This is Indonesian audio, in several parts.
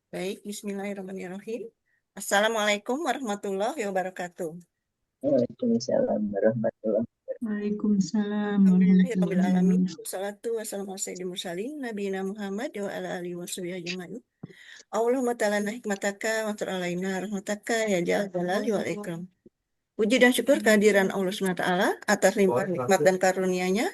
Baik, bismillahirrahmanirrahim. Assalamualaikum warahmatullahi wabarakatuh. Waalaikumsalam warahmatullahi Waalaikumsalam warahmatullahi Alhamdulillahirrahmanirrahim. wabarakatuh. Wassalatu wassalamu ala sayyidil mursalin nabiyina Muhammad wa ala alihi wa sahbihi ajma'in. Allahumma ta'ala hikmataka wa alaina rahmataka ya jal jalali wal ikram. Puji dan syukur kehadiran Allah SWT atas limpahan nikmat dan karunia-Nya.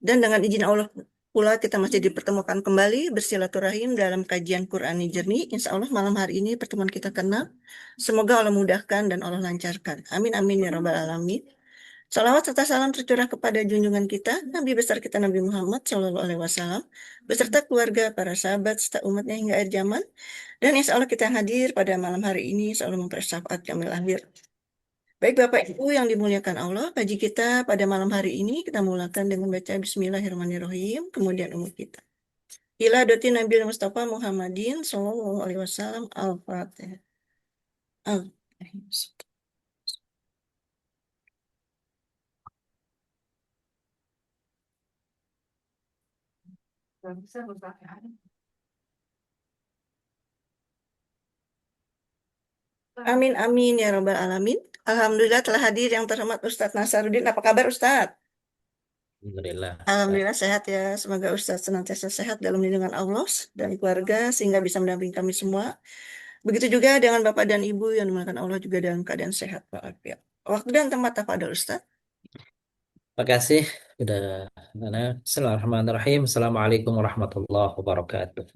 Dan dengan izin Allah pula kita masih dipertemukan kembali bersilaturahim dalam kajian Qur'ani jernih. Insya Allah malam hari ini pertemuan kita kena. Semoga Allah mudahkan dan Allah lancarkan. Amin amin ya rabbal alamin. Salawat serta salam tercurah kepada junjungan kita, Nabi besar kita Nabi Muhammad Shallallahu Alaihi Wasallam, beserta keluarga, para sahabat, serta umatnya hingga akhir zaman. Dan insya Allah kita yang hadir pada malam hari ini, insya Allah mempersyafaat kami lahir. Baik Bapak Ibu yang dimuliakan Allah, kaji kita pada malam hari ini kita mulakan dengan baca Bismillahirrahmanirrahim, kemudian umur kita. Ila doti Nabi Mustafa Muhammadin Sallallahu Alaihi Wasallam Al-Fatihah. Amin amin ya rabbal alamin. Alhamdulillah telah hadir yang terhormat Ustadz Nasaruddin. Apa kabar Ustadz? Alhamdulillah. Alhamdulillah sehat ya. Semoga Ustadz senantiasa sehat dalam lindungan Allah dan keluarga sehingga bisa mendampingi kami semua. Begitu juga dengan Bapak dan Ibu yang dimulakan Allah juga dalam keadaan sehat walafiat. Waktu dan tempat apa ada Ustadz? Terima kasih. Sudah. Bismillahirrahmanirrahim. Assalamualaikum warahmatullahi wabarakatuh.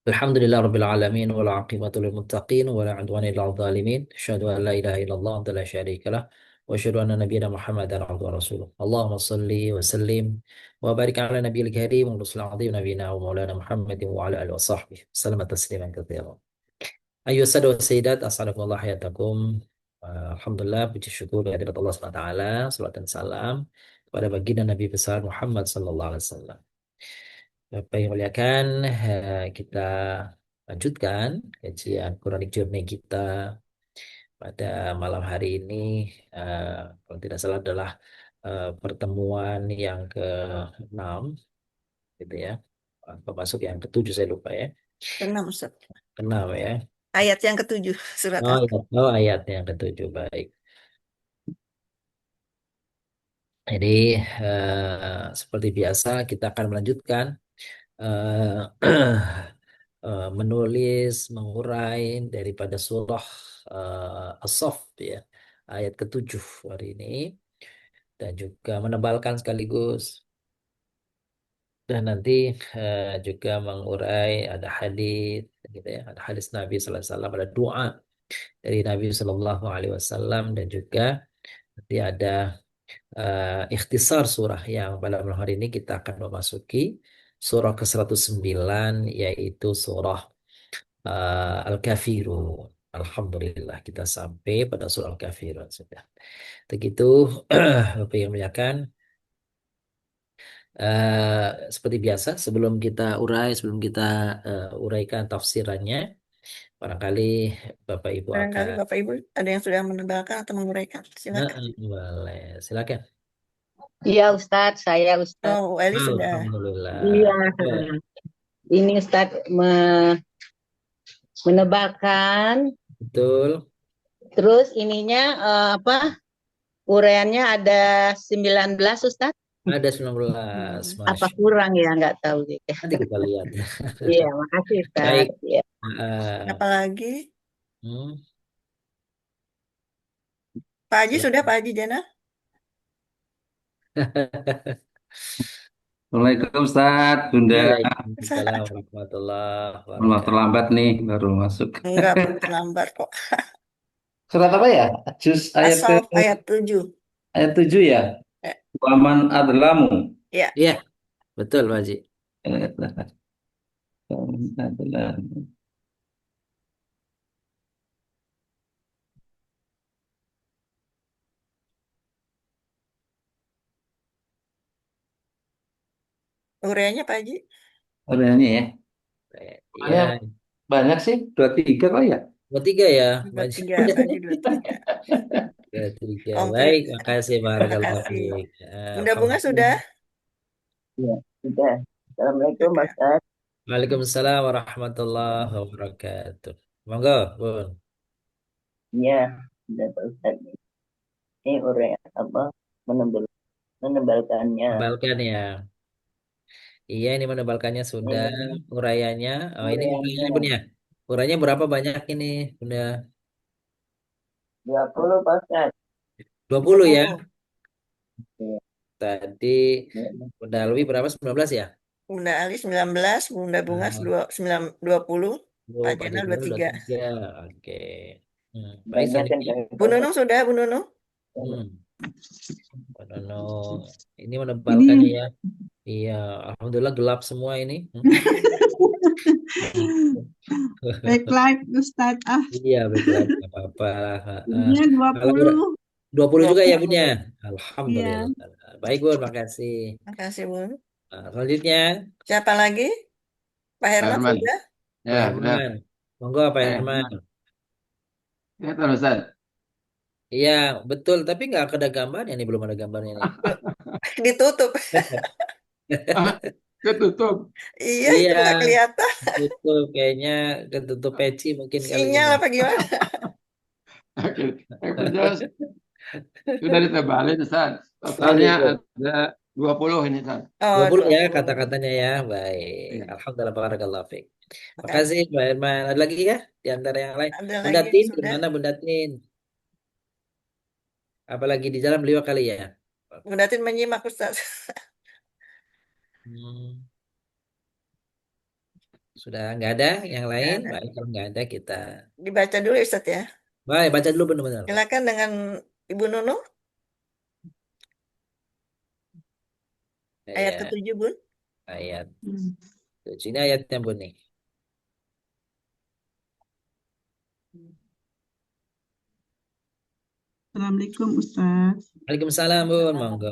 Alhamdulillah rabbil alamin wal aqibatu lil muttaqin wa la udwana illa 'alal zalimin. Asyhadu an la ilaha illallah wa la syarika lah wa asyhadu anna nabiyyana Muhammadan abduhu wa rasuluh. Allahumma shalli wa sallim wa barik ala nabiyil karim wa rasulil azim nabiyina wa maulana Muhammadin wa ala alihi wa sahbihi. Salama tasliman katsiran. Ayo sahabat wa sayyidat, assalamualaikum hayatakum. Alhamdulillah, puji syukur kehadirat Allah SWT, salat dan salam kepada baginda Nabi besar Muhammad Sallallahu Alaihi Wasallam. Bapak yang muliakan, kita lanjutkan kajian Quranic Journey kita pada malam hari ini. Kalau tidak salah adalah pertemuan yang ke-6, gitu ya. Atau masuk yang ke-7 saya lupa ya. Ke-6 Ustadz. Ke-6 ya. Ayat yang ke-7 surat Oh, Al-Kahfi. ayat yang ke-7, baik. Jadi seperti biasa kita akan melanjutkan eh, menulis, mengurai daripada surah As-Saff ya, ayat ke-7 hari ini, dan juga menebalkan sekaligus, dan nanti juga mengurai ada hadis gitu ya, ada hadis Nabi Sallallahu Alaihi Wasallam, ada doa dari Nabi Sallallahu Alaihi Wasallam, dan juga nanti ada ikhtisar surah yang pada malam hari ini kita akan memasuki surah ke-109, yaitu surah Al-Kafirun. Alhamdulillah kita sampai pada surah Al-Kafirun sudah. Begitu Bapak yang muliakan, seperti biasa sebelum kita uraikan tafsirannya, barangkali Bapak Ibu Barangkali akan Bapak Ibu ada yang sudah menebalkan atau menguraikan. Silakan. boleh, silakan. Iya Ustadz, saya Ustadz. Oh, Eli sudah. Alhamdulillah. Iya, Ya, ini Ustadz menebalkan, betul. terus ininya apa? Uraiannya ada 19 Ustadz. Ada 19, Apa Masya. kurang ya? Nggak tahu deh. Nanti kita lihat. Iya, makasih Baik. Ustadz. Ya. Apalagi Hmm. Pak Haji sudah, Silakan. Pak Haji Jana? Assalamualaikum Ustaz, Bunda. Waalaikumsalam warahmatullahi Allah wabarakatuh. terlambat nih baru masuk. Enggak, belum terlambat kok. Surat apa ya? Juz ayat ke As-Saff ayat 7. ayat 7 ya. Ya, Waman adlamu. ya. Iya, betul, Pak Haji. Waman adlamu. Uraiannya Pak Haji? Orangnya ya. Iya, Banyak, banyak sih, 23 kok ya. 23 ya, Pak Haji. 23, Pak Haji 23. 23. Komplit. Baik, makasih Terima barakallahu kasih. fiik. Bunda Bunga Alhamdulillah. sudah? Iya. Sudah. Assalamualaikum Oke. Ustaz. Waalaikumsalam warahmatullahi wabarakatuh. Monggo, Bun. Ya, sudah Pak Ustaz. Ini uraian apa menebalkannya. Tebalkan ya. Iya, ini menebalkannya sudah. Ini Urayanya. Oh, ini urayanya, Bun uraiannya ya. Urayanya berapa banyak ini, Bunda? 20 Pak Ustaz. 20 ya. 20. Ya, Tadi ya. Bunda Alwi berapa? 19 ya? Bunda Ali 19, Bunda Bungas Nah, 20, oh, Pak Pak Jenal Jenderal 23. 23. Oke. Baik, Banyak kan selanjutnya. Bu Nunung sudah, Bu Nunung? Hmm. Pak Dono. Ini Ini menebalkannya ya. Iya, Alhamdulillah gelap semua ini. backlight Ustadz. Iya, baiklah, nggak apa-apa. Heeh. Ininya Kalau 20. 20 juga ya, Bun ya? 20. Iya. Alhamdulillah. Baik, Bun, makasih. Makasih, Bu. Nah, selanjutnya, Siapa lagi? Pak Pak Herman Herman. sudah? Pak Ya, sudah. Herman. Monggo, Pak Pak Herman. Herman. Kelihatan Ustaz. Iya, betul. Tapi nggak ada gambarnya nih, belum ada gambarnya nih. Ditutup. Ah, ketutup. Iya, itu Iya, nggak kelihatan. betul. Kayaknya ketutup peci mungkin kali Sinyal ini. apa gimana? Oke. Yang jelas sudah ditebalin Ustaz. Oh Totalnya gitu. ada 20 ini Ustaz. Oh, 20 ya 20. kata-katanya ya. Baik. Iya. Alhamdulillah, barakallahu fiik. Makasih. Makasih, Pak Herman. Ada lagi ya di antara yang lain? Ada Bunda lagi Tin, sudah? gimana Bunda Tin? Apalagi di dalam beliau kali ya? Bu Datin menyimak, Ustaz. Hmm, sudah nggak ada yang Nggak lain? ada. Baik, kalau nggak ada kita. Dibaca dulu, Ustaz ya. Baik, baca dulu benar-benar. Silakan dengan Ibu Nunung, ayat Ayat, ke-7, Bun. ayat. Hmm. Ini ayatnya Bun nih. Assalamualaikum Ustadz. Waalaikumsalam Bun, monggo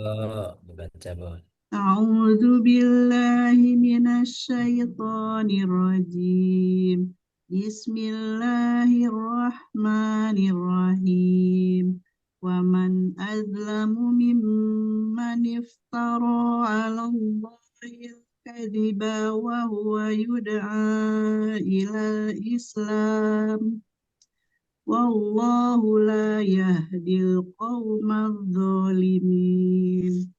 dibaca Bun. أعوذ بالله من الشيطان الرجيم. بسم الله الرحمن الرحيم. ومن أظلم ممن افترى على الله الكذب وهو يدعى إلى الإسلام والله لا يهدي القوم الظالمين.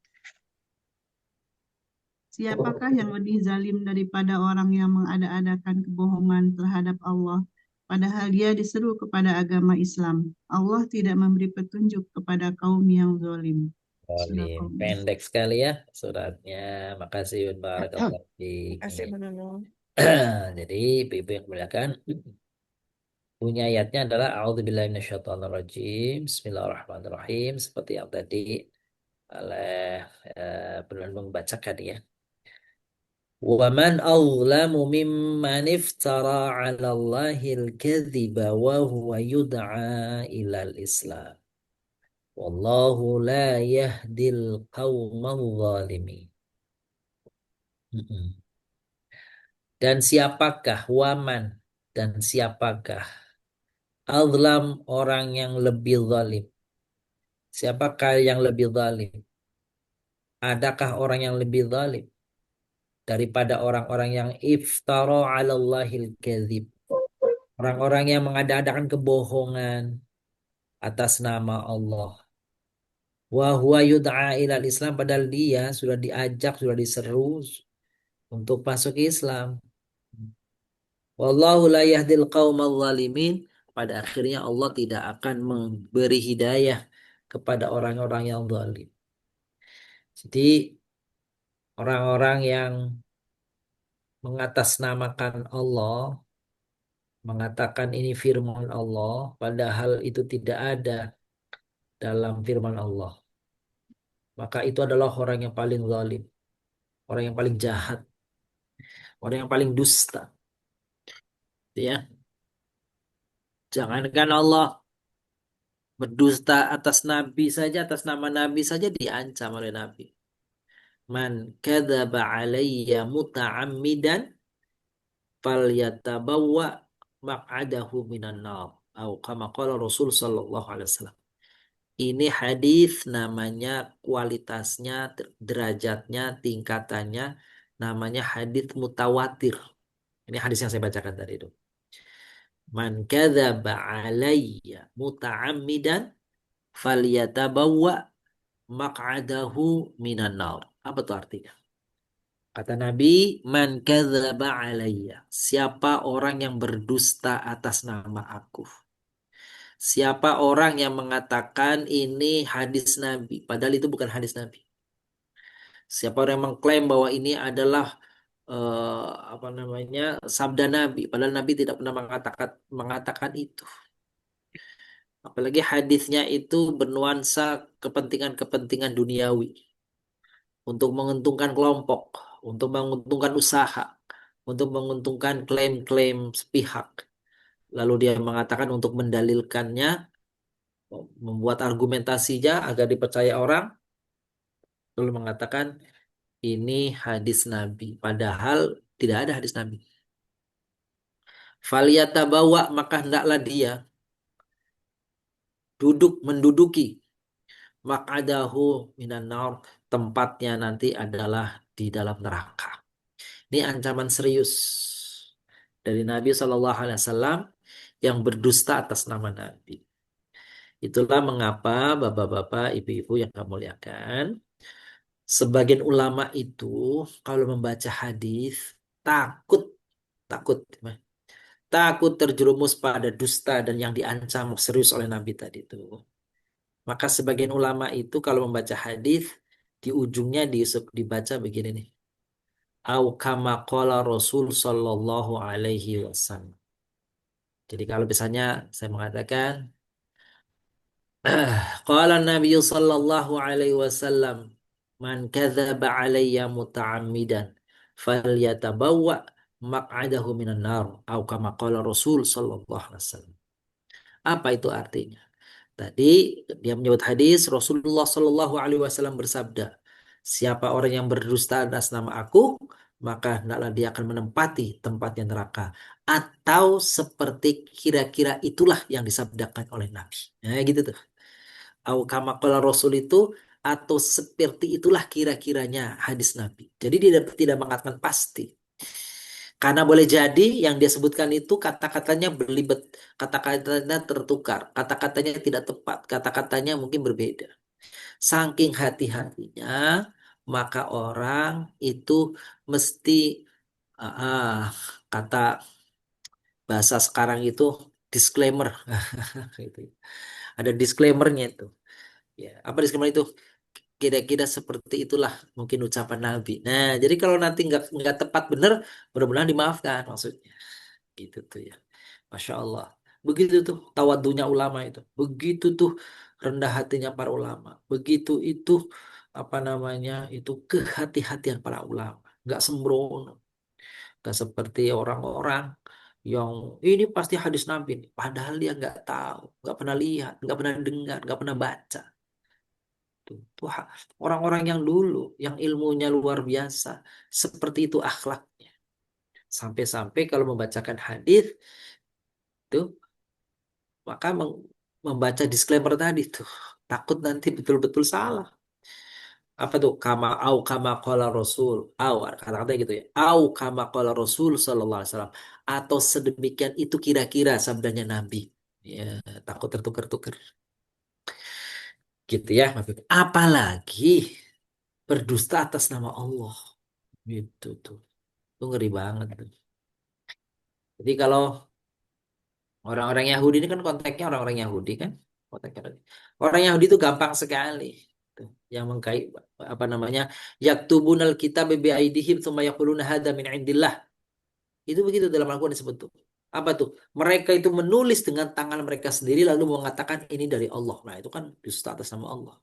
Siapakah yang lebih zalim daripada orang yang mengada-adakan kebohongan terhadap Allah, padahal dia diseru kepada agama Islam? Allah tidak memberi petunjuk kepada kaum yang zalim. Surah Olim. Qaum. Pendek sekali ya suratnya. Makasih Bun, barakallahu fiik. Kasih Bu Nunung. Jadi, ibu yang kemuliakan, bunyi ayatnya adalah A'udzubillahi minasyaitonirrajim. Bismillahirrahmanirrahim. Seperti yang tadi oleh penulis membacakan ya. ومن أظلم ممن افترى على الله الكذب وهو يدعى إلى الإسلام والله لا يهدي القوم الظالمين. Mm-mm. Dan siapakah waman dan siapakah azlam orang yang lebih zalim? Siapakah yang lebih zalim? Adakah orang yang lebih zalim daripada orang-orang yang iftara 'ala Allahil kadzib? Orang-orang yang mengada-adakan kebohongan atas nama Allah. Wa huwa yud'a ilal Islam, padahal dia sudah diajak, sudah diseru untuk masuk Islam. Wallahu la yahdil qaumal zalimin. Pada akhirnya Allah tidak akan memberi hidayah kepada orang-orang yang zalim. Jadi orang-orang yang mengatasnamakan Allah, mengatakan ini firman Allah, padahal itu tidak ada dalam firman Allah. Maka itu adalah orang yang paling zalim, orang yang paling jahat, orang yang paling dusta. Ya, jangankan Allah berdusta atas Nabi saja, atas nama Nabi saja diancam oleh Nabi. Man kadzaba alayya muta'ammidan falyatabawwa maq'adahu minan nar. Atau kama qala Rasul sallallahu alaihi wasallam. Ini hadis namanya kualitasnya, derajatnya, tingkatannya namanya hadis mutawatir. Ini hadis yang saya bacakan tadi itu. Man kadzaba alayya muta'ammidan falyatabawwa maq'adahu minan nar. Apa tuh artinya? Kata Nabi, man kadzaba alayya. Siapa orang yang berdusta atas nama aku? Siapa orang yang mengatakan ini hadis Nabi, padahal itu bukan hadis Nabi. Siapa orang yang mengklaim bahwa ini adalah apa namanya sabda Nabi, padahal Nabi tidak pernah mengatakan itu. Apalagi hadisnya itu bernuansa kepentingan-kepentingan duniawi untuk menguntungkan kelompok, untuk menguntungkan usaha, untuk menguntungkan klaim-klaim sepihak. Lalu dia mengatakan untuk mendalilkannya, membuat argumentasinya agar dipercaya orang, lalu mengatakan ini hadis Nabi, padahal tidak ada hadis Nabi. Faliyatabawa, maka hendaklah dia menduduki maq'adahu minan nar, tempatnya nanti adalah di dalam neraka. Ini ancaman serius dari Nabi Shallallahu Alaihi Wasallam yang berdusta atas nama Nabi. Itulah mengapa bapak-bapak, ibu-ibu yang kami muliakan, sebagian ulama itu kalau membaca hadis takut, takut, takut terjerumus pada dusta dan yang diancam serius oleh Nabi tadi itu. Maka sebagian ulama itu kalau membaca hadis di ujungnya dibaca begini nih. Au kama qala Rasul sallallahu alaihi wasallam. Jadi kalau misalnya saya mengatakan qala Nabi sallallahu alaihi wasallam man kadzaba alayya muta'ammidan falyatabawwa maq'adahu minan nar au kama qala Rasul sallallahu alaihi wasallam. Apa itu artinya? Tadi dia menyebut hadis Rasulullah Shallallahu Alaihi Wasallam bersabda, siapa orang yang berdusta atas nama aku, maka hendaklah dia akan menempati tempatnya neraka. Atau seperti kira-kira itulah yang disabdakan oleh Nabi. Nah, gitu tuh. Au kama qala Rasul itu atau seperti itulah kira-kiranya hadis Nabi. Jadi dia tidak mengatakan pasti. Karena boleh jadi yang dia sebutkan itu kata-katanya berlibet, kata-katanya tertukar, kata-katanya tidak tepat, kata-katanya mungkin berbeda. Saking hati-hatinya, maka orang itu mesti kata bahasa sekarang itu disclaimer. Gitu. Ada disclaimernya itu. Ya, apa disclaimer itu? Kira-kira seperti itulah mungkin ucapan Nabi. Nah, jadi kalau nanti nggak tepat benar, mudah-mudahan dimaafkan maksudnya. Gitu tuh ya. Masya Allah. Begitu tuh tawadunya ulama itu. Begitu tuh rendah hatinya para ulama. Begitu itu apa namanya itu kehati-hatian para ulama. Nggak sembrono. Nggak seperti orang-orang yang ini pasti hadis Nabi nih. Padahal dia nggak tahu, nggak pernah lihat, nggak pernah dengar, nggak pernah baca. Tuh orang-orang yang dulu, yang ilmunya luar biasa, seperti itu akhlaknya. Sampai-sampai kalau membacakan hadis tuh maka membaca disclaimer tadi tuh takut nanti betul-betul salah. Apa tuh kama qala Rasul kata-kata gitu ya, au kama qala Rasul sallallahu alaihi wasallam, atau sedemikian itu kira-kira sabdanya Nabi, ya takut tertukar-tukar gitu ya. Apalagi berdusta atas nama Allah gitu tuh, itu ngeri banget tuh. Jadi kalau orang-orang Yahudi ini kan konteksnya orang-orang Yahudi kan. Konteksnya orang Yahudi itu gampang sekali. Tuh, yang mengkait apa namanya? Yaktubunal kitab bi aidihim tsumma yaquluna hadza min indillah. Itu begitu dalam Al-Qur'an disebut tuh. Apa tuh? Mereka itu menulis dengan tangan mereka sendiri lalu mengatakan ini dari Allah. Nah, itu kan dusta atas nama Allah.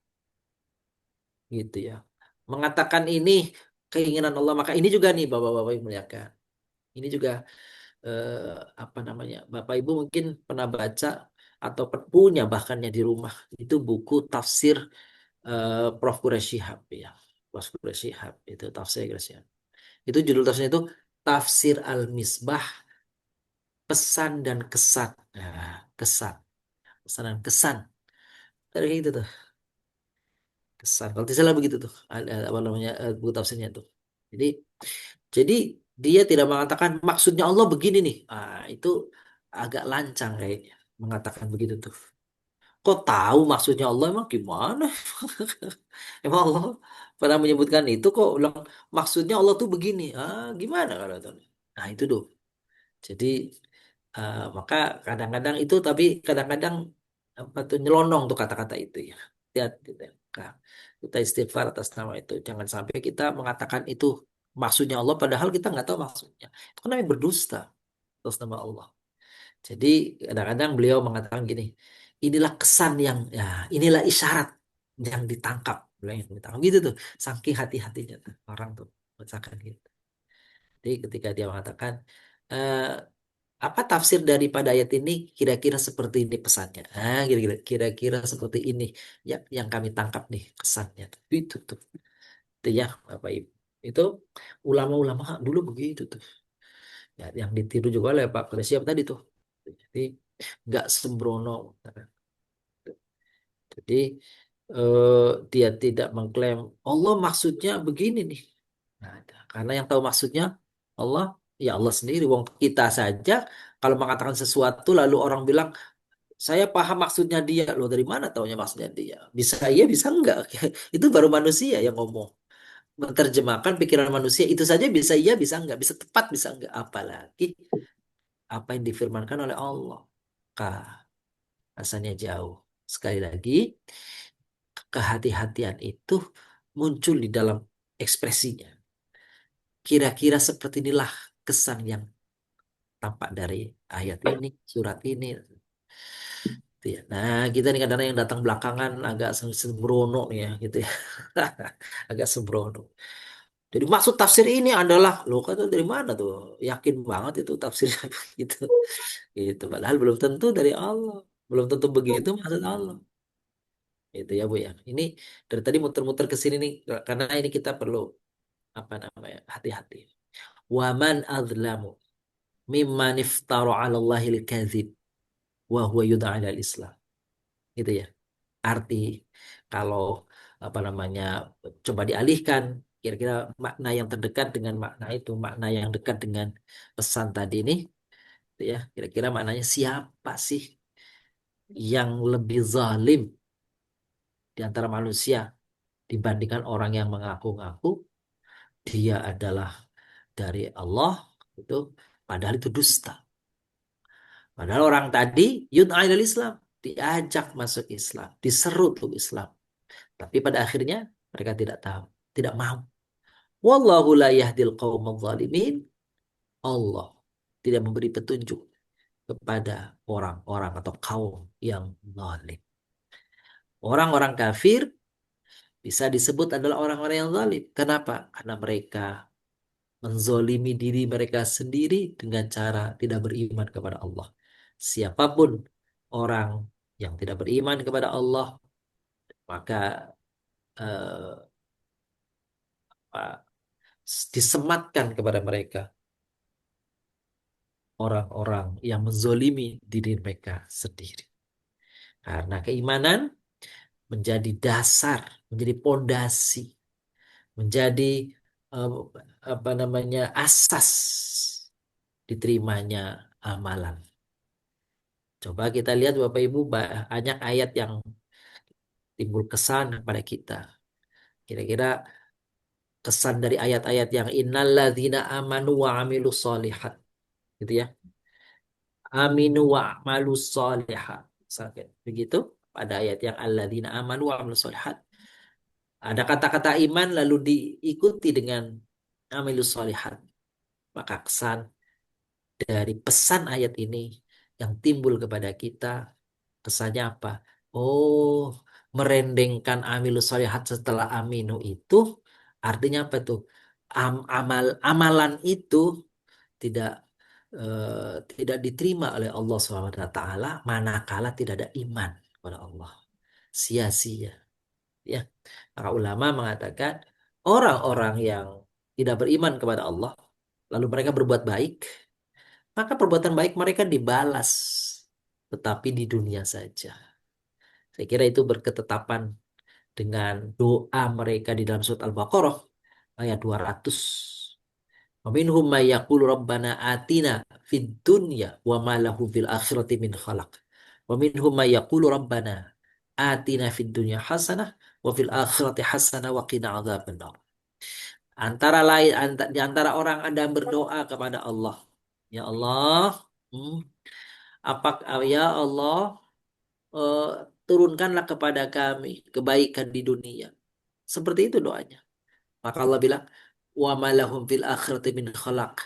Gitu ya. Mengatakan ini keinginan Allah, maka ini juga nih Bapak-bapak yang muliakan. Ini juga eh, apa namanya Bapak Ibu mungkin pernah baca atau punya bahkannya di rumah itu buku tafsir Prof. Quraish Shihab ya. Prof. Quraish Shihab itu tafsir Quraish Shihab. Itu judul tafsirnya itu Tafsir Al-Misbah, pesan dan kesan. Nah, kesan, pesan dan kesan. Dari itu tuh kesan. Kalau tidak salah begitu tuh ada apa namanya buku tafsirnya tuh. Jadi jadi dia tidak mengatakan maksudnya Allah begini nih. Itu agak lancang kayaknya mengatakan begitu tuh. Kok tahu maksudnya Allah emang gimana? Emang Allah pernah menyebutkan itu kok ulang maksudnya Allah tuh begini. Gimana kalau itu? Nah, itu tuh. Jadi maka kadang-kadang itu tapi kadang-kadang apa tuh nyelonong tuh kata-kata itu ya. Lihat gitu ya. Nah, kita istighfar atas nama itu. Jangan sampai kita mengatakan itu maksudnya Allah padahal kita nggak tahu maksudnya. Itu kan namanya berdusta atas nama Allah. Jadi kadang-kadang beliau mengatakan gini, inilah kesan yang ya inilah isyarat yang ditangkap. Beliau yang ditangkap gitu tuh. Saking hati-hatinya tuh orang tuh bacakan gitu. Jadi ketika dia mengatakan eh, apa tafsir daripada ayat ini kira-kira seperti ini pesannya. Kira-kira seperti ini yang kami tangkap nih kesannya. Itu tuh. Itu ya Bapak Ibu. Itu ulama-ulama dulu begitu tuh. Ya, yang ditiru juga oleh Pak Presiden tadi tuh. Jadi nggak sembrono. Jadi dia tidak mengklaim Allah maksudnya begini nih. Nah, karena yang tahu maksudnya Allah, ya Allah sendiri. Wong kita saja kalau mengatakan sesuatu lalu orang bilang saya paham maksudnya dia. Loh dari mana taunya maksudnya dia? Bisa iya, bisa enggak. Itu baru manusia yang ngomong. Menerjemahkan pikiran manusia itu saja bisa iya, bisa enggak. Bisa tepat, bisa enggak. Apalagi apa yang difirmankan oleh Allah. Kah, rasanya jauh. Sekali lagi, kehati-hatian itu muncul di dalam ekspresinya. Kira-kira seperti inilah kesan yang tampak dari ayat ini, surat ini. Gitu ya. Nah, kita nih kadang yang datang belakangan agak sembrono ya, gitu ya. Agak sembrono. Jadi maksud tafsir ini adalah, lo kata dari mana tuh? Yakin banget itu tafsirnya gitu. Gitu. Padahal belum tentu dari Allah. Belum tentu begitu maksud Allah. Itu ya Bu ya. Ini dari tadi muter-muter ke sini nih karena ini kita perlu apa namanya? Hati-hati. Waman adzlamu mimman iftara 'ala Allahil kadzib wa huwa yud'a ilal Islam. Gitu ya. Arti kalau apa namanya coba dialihkan kira-kira makna yang terdekat dengan makna itu, makna yang dekat dengan pesan tadi ini gitu ya. Kira-kira maknanya siapa sih yang lebih zalim di antara manusia dibandingkan orang yang mengaku-ngaku dia adalah dari Allah itu padahal itu dusta. Padahal orang tadi yud'ailal Islam, diajak masuk Islam, diseru untuk Islam. Tapi pada akhirnya mereka tidak tahu, tidak mau. Wallahu la yahdil qaumadh zalimin. Allah tidak memberi petunjuk kepada orang-orang atau kaum yang zalim. Orang-orang kafir bisa disebut adalah orang-orang yang zalim. Kenapa? Karena mereka menzolimi diri mereka sendiri dengan cara tidak beriman kepada Allah. Siapapun orang yang tidak beriman kepada Allah, maka eh, disematkan kepada mereka orang-orang yang menzolimi diri mereka sendiri. Karena keimanan menjadi dasar, menjadi pondasi, menjadi eh, apa namanya asas diterimanya amalan. Coba kita lihat Bapak Ibu banyak ayat yang timbul kesan pada kita. Kira-kira kesan dari ayat-ayat yang innalladzina amanu wa amilus solihat gitu ya. Aminu wa amalus solihat. Misalkan begitu pada ayat yang alladzina amanu wa amilus solihat. Ada kata-kata iman lalu diikuti dengan amilus solihat. Maka kesan dari pesan ayat ini yang timbul kepada kita kesannya apa? Oh, merendengkan amilus solihat setelah aminu itu artinya apa tuh? Amalan itu tidak tidak diterima oleh Allah SWT manakala tidak ada iman kepada Allah. Sia-sia. Ya, para ulama mengatakan orang-orang yang tidak beriman kepada Allah lalu mereka berbuat baik, maka perbuatan baik mereka dibalas tetapi di dunia saja. Saya kira itu berketetapan dengan doa mereka di dalam surat Al-Baqarah ayat 200. Wa minhum may yaqulu rabbana atina fid dunya wa ma lahu fil akhirati min khalaq. Wa minhum may yaqulu rabbana atina fid dunya hasanah wa fil akhirati hasanah wa qina adzabannar. Di antara orang ada yang berdoa kepada Allah. Ya Allah, hmm, ya Allah, eh, turunkanlah kepada kami kebaikan di dunia. Seperti itu doanya. Maka Allah bilang, wa ma lahum fil akhirati min khalaq.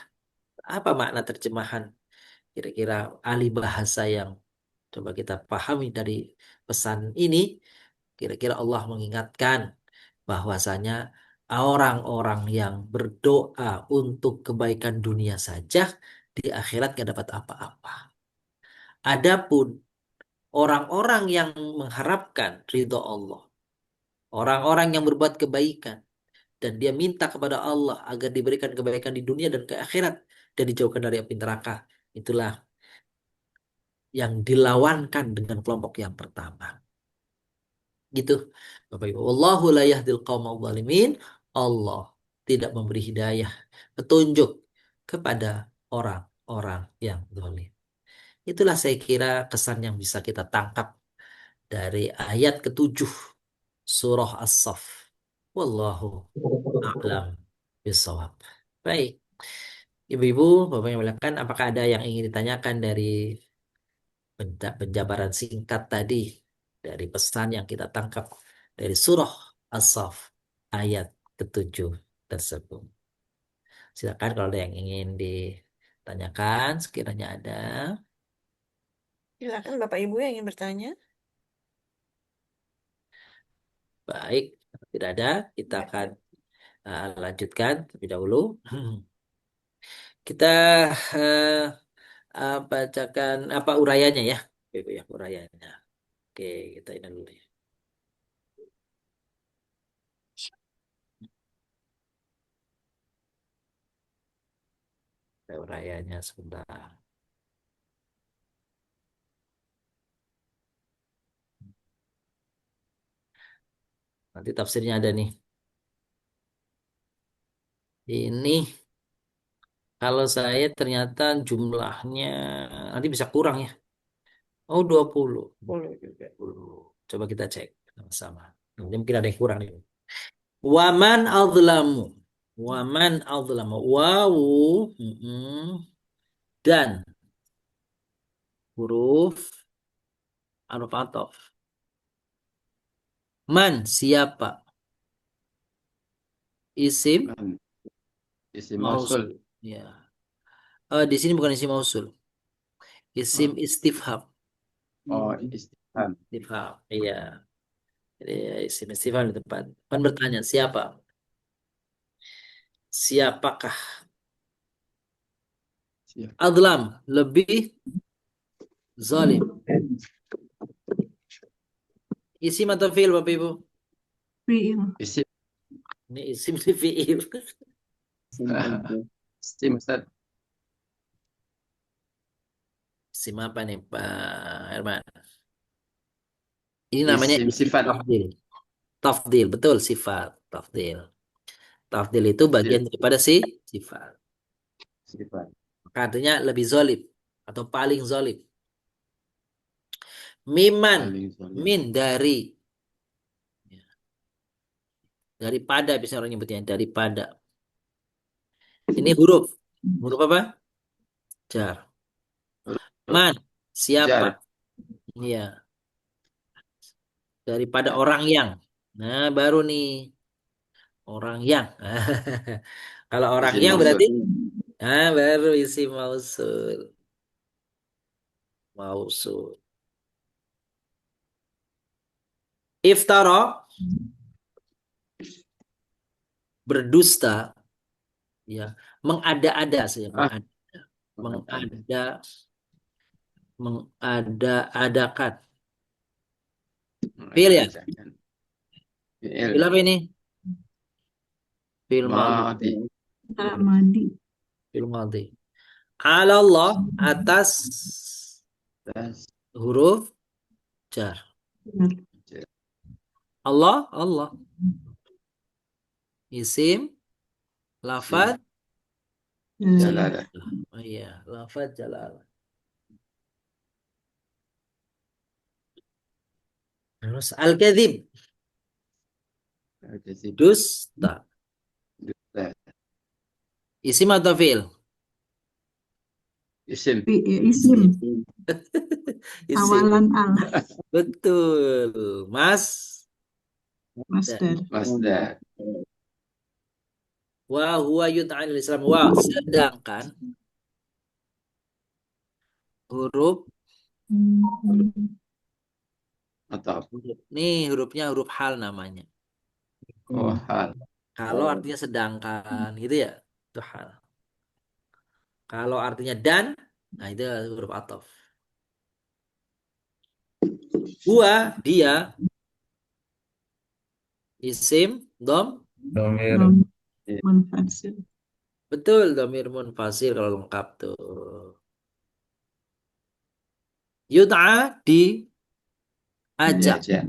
Apa makna terjemahan? Kira-kira ahli bahasa yang coba kita pahami dari pesan ini, kira-kira Allah mengingatkan bahwasanya orang-orang yang berdoa untuk kebaikan dunia saja di akhirat gak dapat apa-apa. Adapun orang-orang yang mengharapkan ridho Allah, orang-orang yang berbuat kebaikan dan dia minta kepada Allah agar diberikan kebaikan di dunia dan ke akhirat dan dijauhkan dari api neraka, itulah yang dilawankan dengan kelompok yang pertama. Gitu. Bapak Ibu, wallahu la yahdil qaumal zalimin. Allah tidak memberi hidayah, petunjuk kepada orang-orang yang zalim. Itulah saya kira kesan yang bisa kita tangkap dari ayat ketujuh surah As-Saff. Wallahu a'lam bishawab. Baik, Ibu-ibu, Bapak yang muliakan, apakah ada yang ingin ditanyakan dari penjabaran singkat tadi dari pesan yang kita tangkap dari surah As-Saff ayat ketujuh tersebut? Silakan kalau ada yang ingin ditanyakan, sekiranya ada. Silakan Bapak Ibu yang ingin bertanya. Baik, tidak ada, kita akan lanjutkan terlebih dahulu. Kita bacakan apa urayanya ya, Ibu ya, urayanya. Oke, kita ini dulu ya. Ada urayanya sebentar. Nanti tafsirnya ada nih. Ini kalau saya ternyata jumlahnya nanti bisa kurang ya. Oh, 20. Boleh juga. Coba kita cek sama-sama. Ini mungkin ada yang kurang nih. Waman azlamu. Waman azlamu. Wawu. Dan huruf araf ataf. Man siapa? Isim Isim mausul. mausul. Ya. Di sini bukan isim mausul. Isim istifham. Oh, istifham. Istifham. Iya. Jadi isim istifham di depan. Kan bertanya siapa? Siapakah? Siap. Adlam lebih zalim. Isim atau fi'il Bapak Ibu? Fi'il. Isim. Ini isim di fi'il. Isim Ustaz. Isim apa nih Pak Herman? Ini namanya Isim isim sifat. tafdil. Tafdil, betul sifat. Tafdil. Tafdil itu bagian daripada sifat. Sifat. Maka artinya lebih zalim atau paling zalim. Miman, Paling zalim. min daripada bisa orang nyebutnya daripada. Ini huruf. Huruf apa? Jar. Man, siapa? Jar. Iya. Daripada orang yang. Nah, baru nih. Orang yang. Kalau orang Isim yang mausul. berarti baru isi mausul. Mausul. Iftara berdusta ya, mengada-ada saja, mengada-adakan. Fil ya? Fi'il. Fil apa ini? Fil Madi. Madi. Fil madhi. Ala Allah atas Tas. huruf jar. Benar. Allah. Isim, lafad, Jalalah. Oh iya, lafaz jalalah. Terus al-kadzib, Al-Kadzib. dusta. Dusta. Isim atau fi'il? Isim. Isim, Isim. awalan al, Betul. Mas. masdar. Masdar. Wa huwa yud'al Islam. Wa sedangkan huruf Atau nih hurufnya huruf hal namanya. oh, hal. Kalau artinya sedangkan gitu ya, itu hal. Kalau artinya dan, nah itu huruf ataf. Dia isim dom, Domir. Munfasil. betul domir munfasil kalau lengkap tuh. Yud'a diajak, Diajak.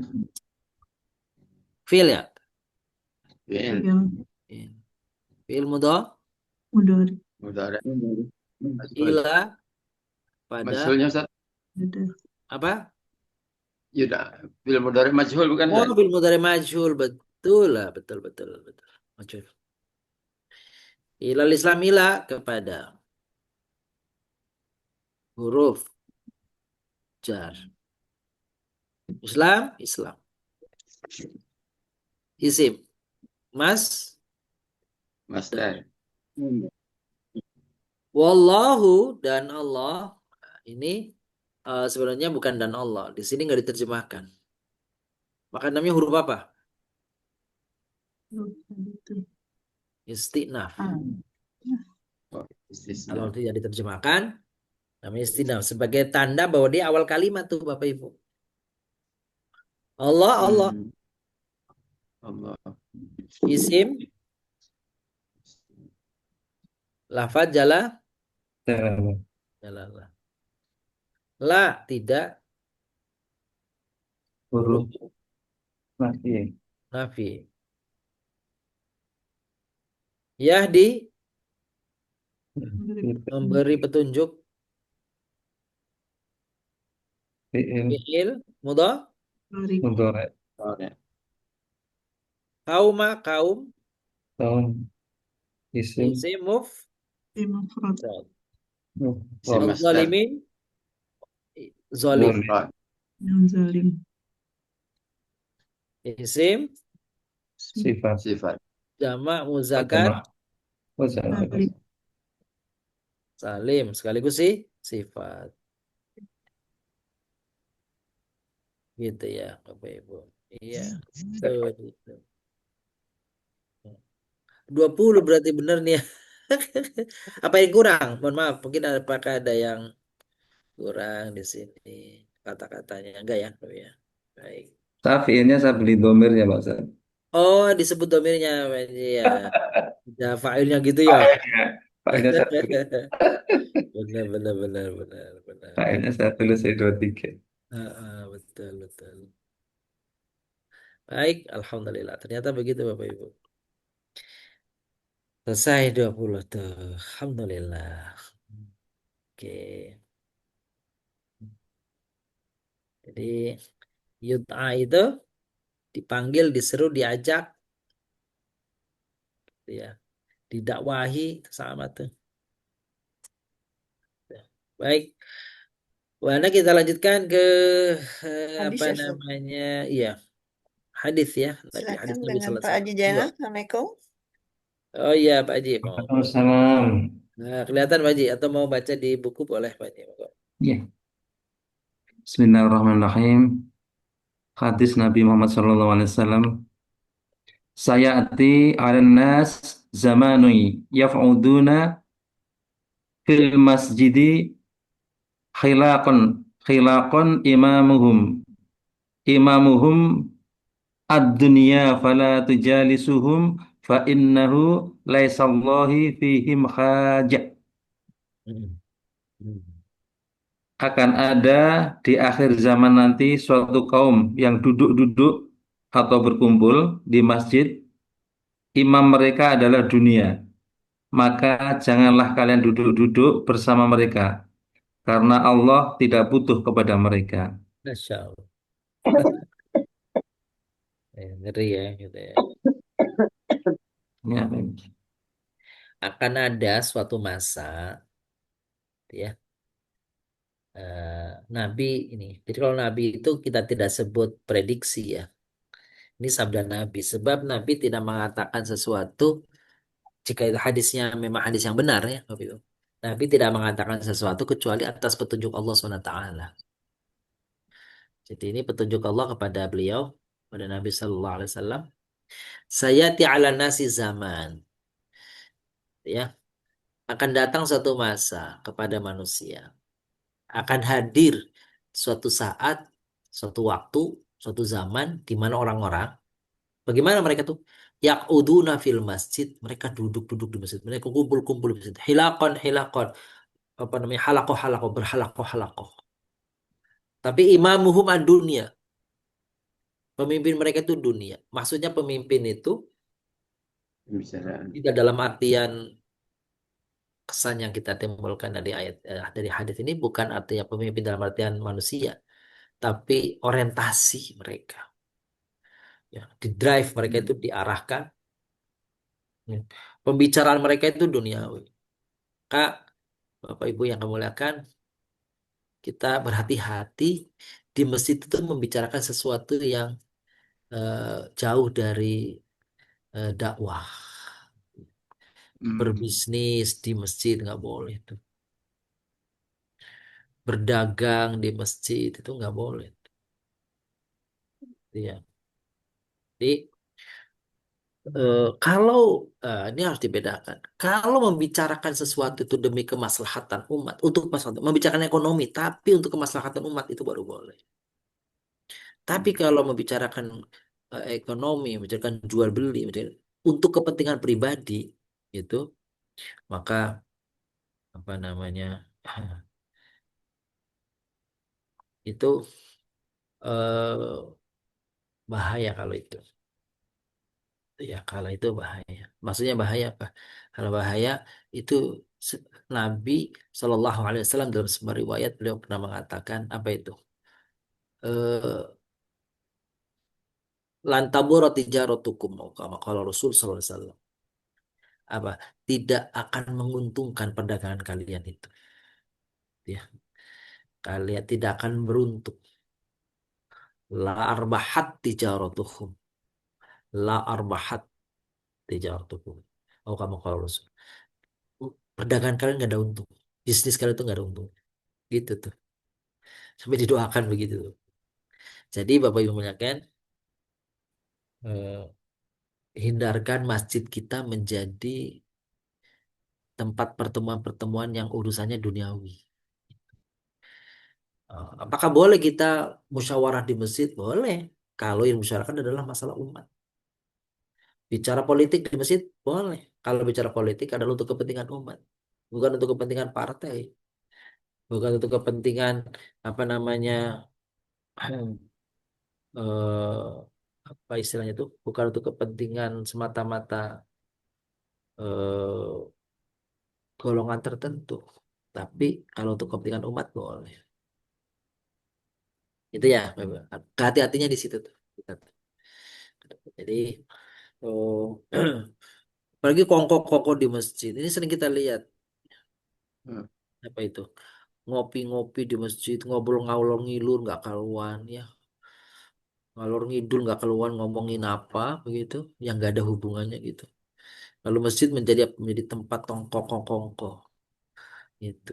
fi'il ya. Fi'il. Fi'il mudhari Mudhari. Mudhari. ila pada Majhulnya Ustaz. Ada. apa? Yuda. Fi'il mudhari majhul bukan Oh, Ustaz? fi'il mudhari majhul, betul lah, betul betul betul. Majhul. Ilal Islam ila kepada huruf jar. Islam. Isim. Mas. Masdar. Wallahu dan Allah. Ini sebenarnya bukan dan Allah. Di sini nggak diterjemahkan. Maka namanya huruf apa? Istinaf. Oh, istisna. Kalau tidak diterjemahkan, namanya istinaf. Sebagai tanda bahwa dia awal kalimat tuh Bapak Ibu. Allah. Allah. Isim. Lafaz jalalah. La tidak. Huruf nafi. Nafi. Yahdi memberi petunjuk. Fi'il Fi'il mudhari. mudhari. Kauma kaum. Tahun isim Isim Mufrad. Isim zalimin. Zalim. Mufrad. Yang zalim. Isim sifat Sifat. jamak muzakkar Zalim. salim sekaligus sih sifat. Gitu ya Bapak Ibu. Iya. Tuh, gitu. 20 berarti benar nih ya. Apa yang kurang? Mohon maaf, mungkin apakah ada yang kurang di sini kata-katanya? Enggak ya, Bapak ya. Baik. Fi'ilnya saya beli domir ya Pak Ustaz. Oh, disebut domirnya Pak Haji, ya. Ada fa'ilnya gitu ya. Fa'ilnya saya beli. Benar. Fa'ilnya saya tulis dari 23. Betul. Baik, alhamdulillah. Ternyata begitu Bapak Ibu. Selesai 20 tuh. Alhamdulillah. Oke. Jadi yud'a itu dipanggil, diseru, diajak, ya, didakwahi sama tuh. Baik. Mana kita lanjutkan ke Hadis apa ya, Sob. namanya? Iya, hadis ya. Nabi Silakan hadis Nabi dengan sallallahu Pak alaihi Haji wasallam. Jainal. Dua. Assalamualaikum. Oh iya Pak Haji mau. Waalaikumsalam. Nah, kelihatan Pak Haji atau mau baca di buku boleh Pak Haji. Monggo. Ya. Bismillahirrahmanirrahim. Hadis Nabi Muhammad SAW. Sayati 'alan nas zamanui yaf'uduna fil masjidi khilaqan imamuhum ad-dunya fala tujalisuhum fa innahu laisallahi fihim hajah. Hmm. Akan ada di akhir zaman nanti suatu kaum yang duduk-duduk atau berkumpul di masjid, imam mereka adalah dunia. maka janganlah kalian duduk-duduk bersama mereka, karena Allah tidak butuh kepada mereka. Masya Allah. Ngeri ya gitu ya. Ya, Akan ada suatu masa ya, Nabi ini. Jadi kalau Nabi itu kita tidak sebut prediksi ya. Ini sabda Nabi. Sebab Nabi tidak mengatakan sesuatu jika itu hadisnya memang hadis yang benar ya. Bapak Ibu. Nabi tidak mengatakan sesuatu kecuali atas petunjuk Allah SWT. Jadi ini petunjuk Allah kepada beliau, pada Nabi Sallallahu Alaihi Wasallam. Sayati ala nasi zaman, ya, akan datang suatu masa kepada manusia, akan hadir suatu saat, suatu waktu, suatu zaman di mana orang-orang, bagaimana mereka tuh? Yaquduna fil masjid, mereka duduk-duduk di masjid, mereka kumpul-kumpul di masjid, hilakon, hilakon, apa namanya, halakoh, halakoh, berhalakoh, halakoh. Tapi imamuhum ad dunia, pemimpin mereka itu dunia. Maksudnya pemimpin itu Pembicaraan. tidak dalam artian kesan yang kita timbulkan dari ayat dari hadis ini bukan artinya pemimpin dalam artian manusia, tapi orientasi mereka. Ya, di drive mereka itu diarahkan. Ya. Pembicaraan mereka itu duniawi. Kak, Bapak Ibu yang kemuliakan, kita berhati-hati di masjid itu membicarakan sesuatu yang jauh dari dakwah. Hmm. Berbisnis di masjid nggak boleh tuh. Berdagang di masjid itu nggak boleh. Iya. Jadi kalau ini harus dibedakan. Kalau membicarakan sesuatu itu demi kemaslahatan umat, untuk kemaslahatan, membicarakan ekonomi, tapi untuk kemaslahatan umat itu baru boleh. Tapi kalau membicarakan ekonomi, membicarakan jual beli, untuk kepentingan pribadi, itu maka apa namanya itu eh, bahaya kalau itu. Ya, kalau itu bahaya. Maksudnya bahaya apa? Kalau bahaya itu Nabi Shallallahu Alaihi Wasallam dalam sebuah riwayat beliau pernah mengatakan apa itu? Lantabura tijaratukum kama kalau Rasul Sallallahu Alaihi Wasallam. Apa? Tidak akan menguntungkan perdagangan kalian itu. Ya, kalian tidak akan beruntung. La arbahat tijaratuhum. La arbahat tijaratuhum. Oh, kamu kalau Rasul. Perdagangan kalian nggak ada untung. Bisnis kalian itu nggak ada untung. Gitu tuh. Sampai didoakan begitu tuh. Jadi Bapak Ibu muliakan, eh, hindarkan masjid kita menjadi tempat pertemuan-pertemuan yang urusannya duniawi. Apakah boleh kita musyawarah di masjid? Boleh. Kalau yang musyawarahkan adalah masalah umat. Bicara politik di masjid? Boleh. Kalau bicara politik adalah untuk kepentingan umat. Bukan untuk kepentingan partai. Bukan untuk kepentingan apa namanya eh, apa istilahnya itu? Bukan untuk kepentingan semata-mata eh, golongan tertentu. Tapi kalau untuk kepentingan umat boleh. Itu ya, hati-hatinya di situ tuh. Jadi, oh, apalagi kongko-kongko di masjid. Ini sering kita lihat. Hmm. Apa itu? Ngopi-ngopi di masjid, ngobrol ngalor ngilur nggak karuan ya. Ngalor ngidul nggak keluar ngomongin apa begitu, yang nggak ada hubungannya gitu. Lalu masjid menjadi tempat tongkok-kongko itu.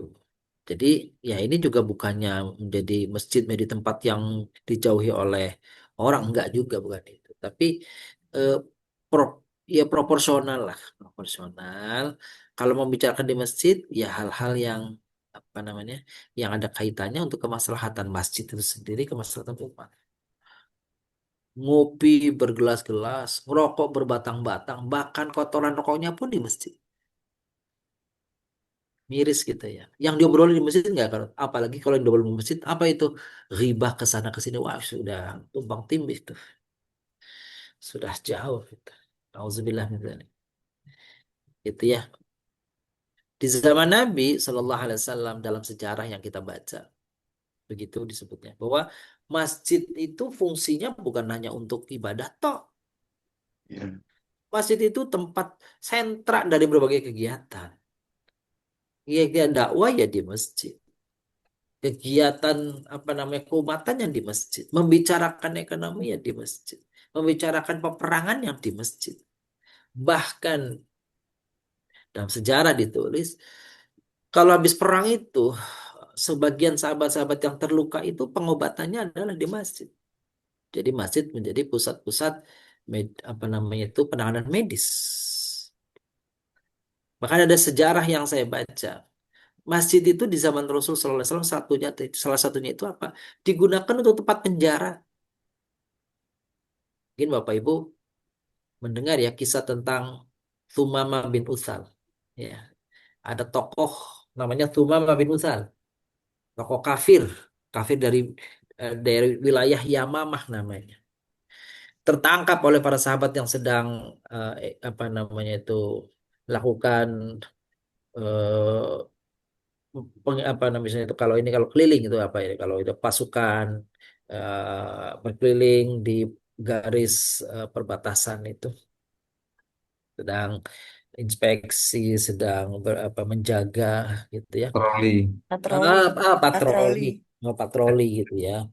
Jadi ya ini juga bukannya menjadi masjid menjadi tempat yang dijauhi oleh orang, enggak juga bukan itu. Tapi eh, pro, ya proporsional lah, proporsional. Kalau membicarakan di masjid ya hal-hal yang apa namanya, yang ada kaitannya untuk kemaslahatan masjid itu sendiri, kemaslahatan umat. Ngopi bergelas-gelas, ngerokok berbatang-batang, bahkan kotoran rokoknya pun di masjid. Miris gitu ya. Yang diobrolin di masjid nggak kalau apalagi kalau yang diobrolin di masjid apa itu ghibah ke sana ke sini, wah sudah tumpang tindih tuh. Sudah jauh gitu. Auzubillah min dzalik. Gitu ya. Di zaman Nabi Shallallahu Alaihi Wasallam dalam sejarah yang kita baca, begitu disebutnya bahwa masjid itu fungsinya bukan hanya untuk ibadah toh. Ya. Masjid itu tempat sentra dari berbagai kegiatan. Ya, dia dakwah ya di masjid. Kegiatan apa namanya keumatan yang di masjid. Membicarakan ekonomi ya di masjid. Membicarakan peperangan yang di masjid. Bahkan dalam sejarah ditulis, kalau habis perang itu, sebagian sahabat-sahabat yang terluka itu pengobatannya adalah di masjid. Jadi masjid menjadi pusat-pusat apa namanya itu penanganan medis. Bahkan ada sejarah yang saya baca. Masjid itu di zaman Rasul Sallallahu Alaihi Wasallam salah satunya itu apa? Digunakan untuk tempat penjara. Mungkin Bapak Ibu mendengar ya kisah tentang Thumama bin Utsal. Ya, ada tokoh namanya Thumama bin Utsal, tokoh kafir, kafir dari wilayah Yamamah namanya. Tertangkap oleh para sahabat yang sedang apa namanya itu lakukan eh, apa namanya itu kalau keliling itu apa ya kalau itu pasukan berkeliling di garis perbatasan itu sedang inspeksi sedang menjaga gitu ya Patroli. Patroli, patroli patroli. mau patroli gitu ya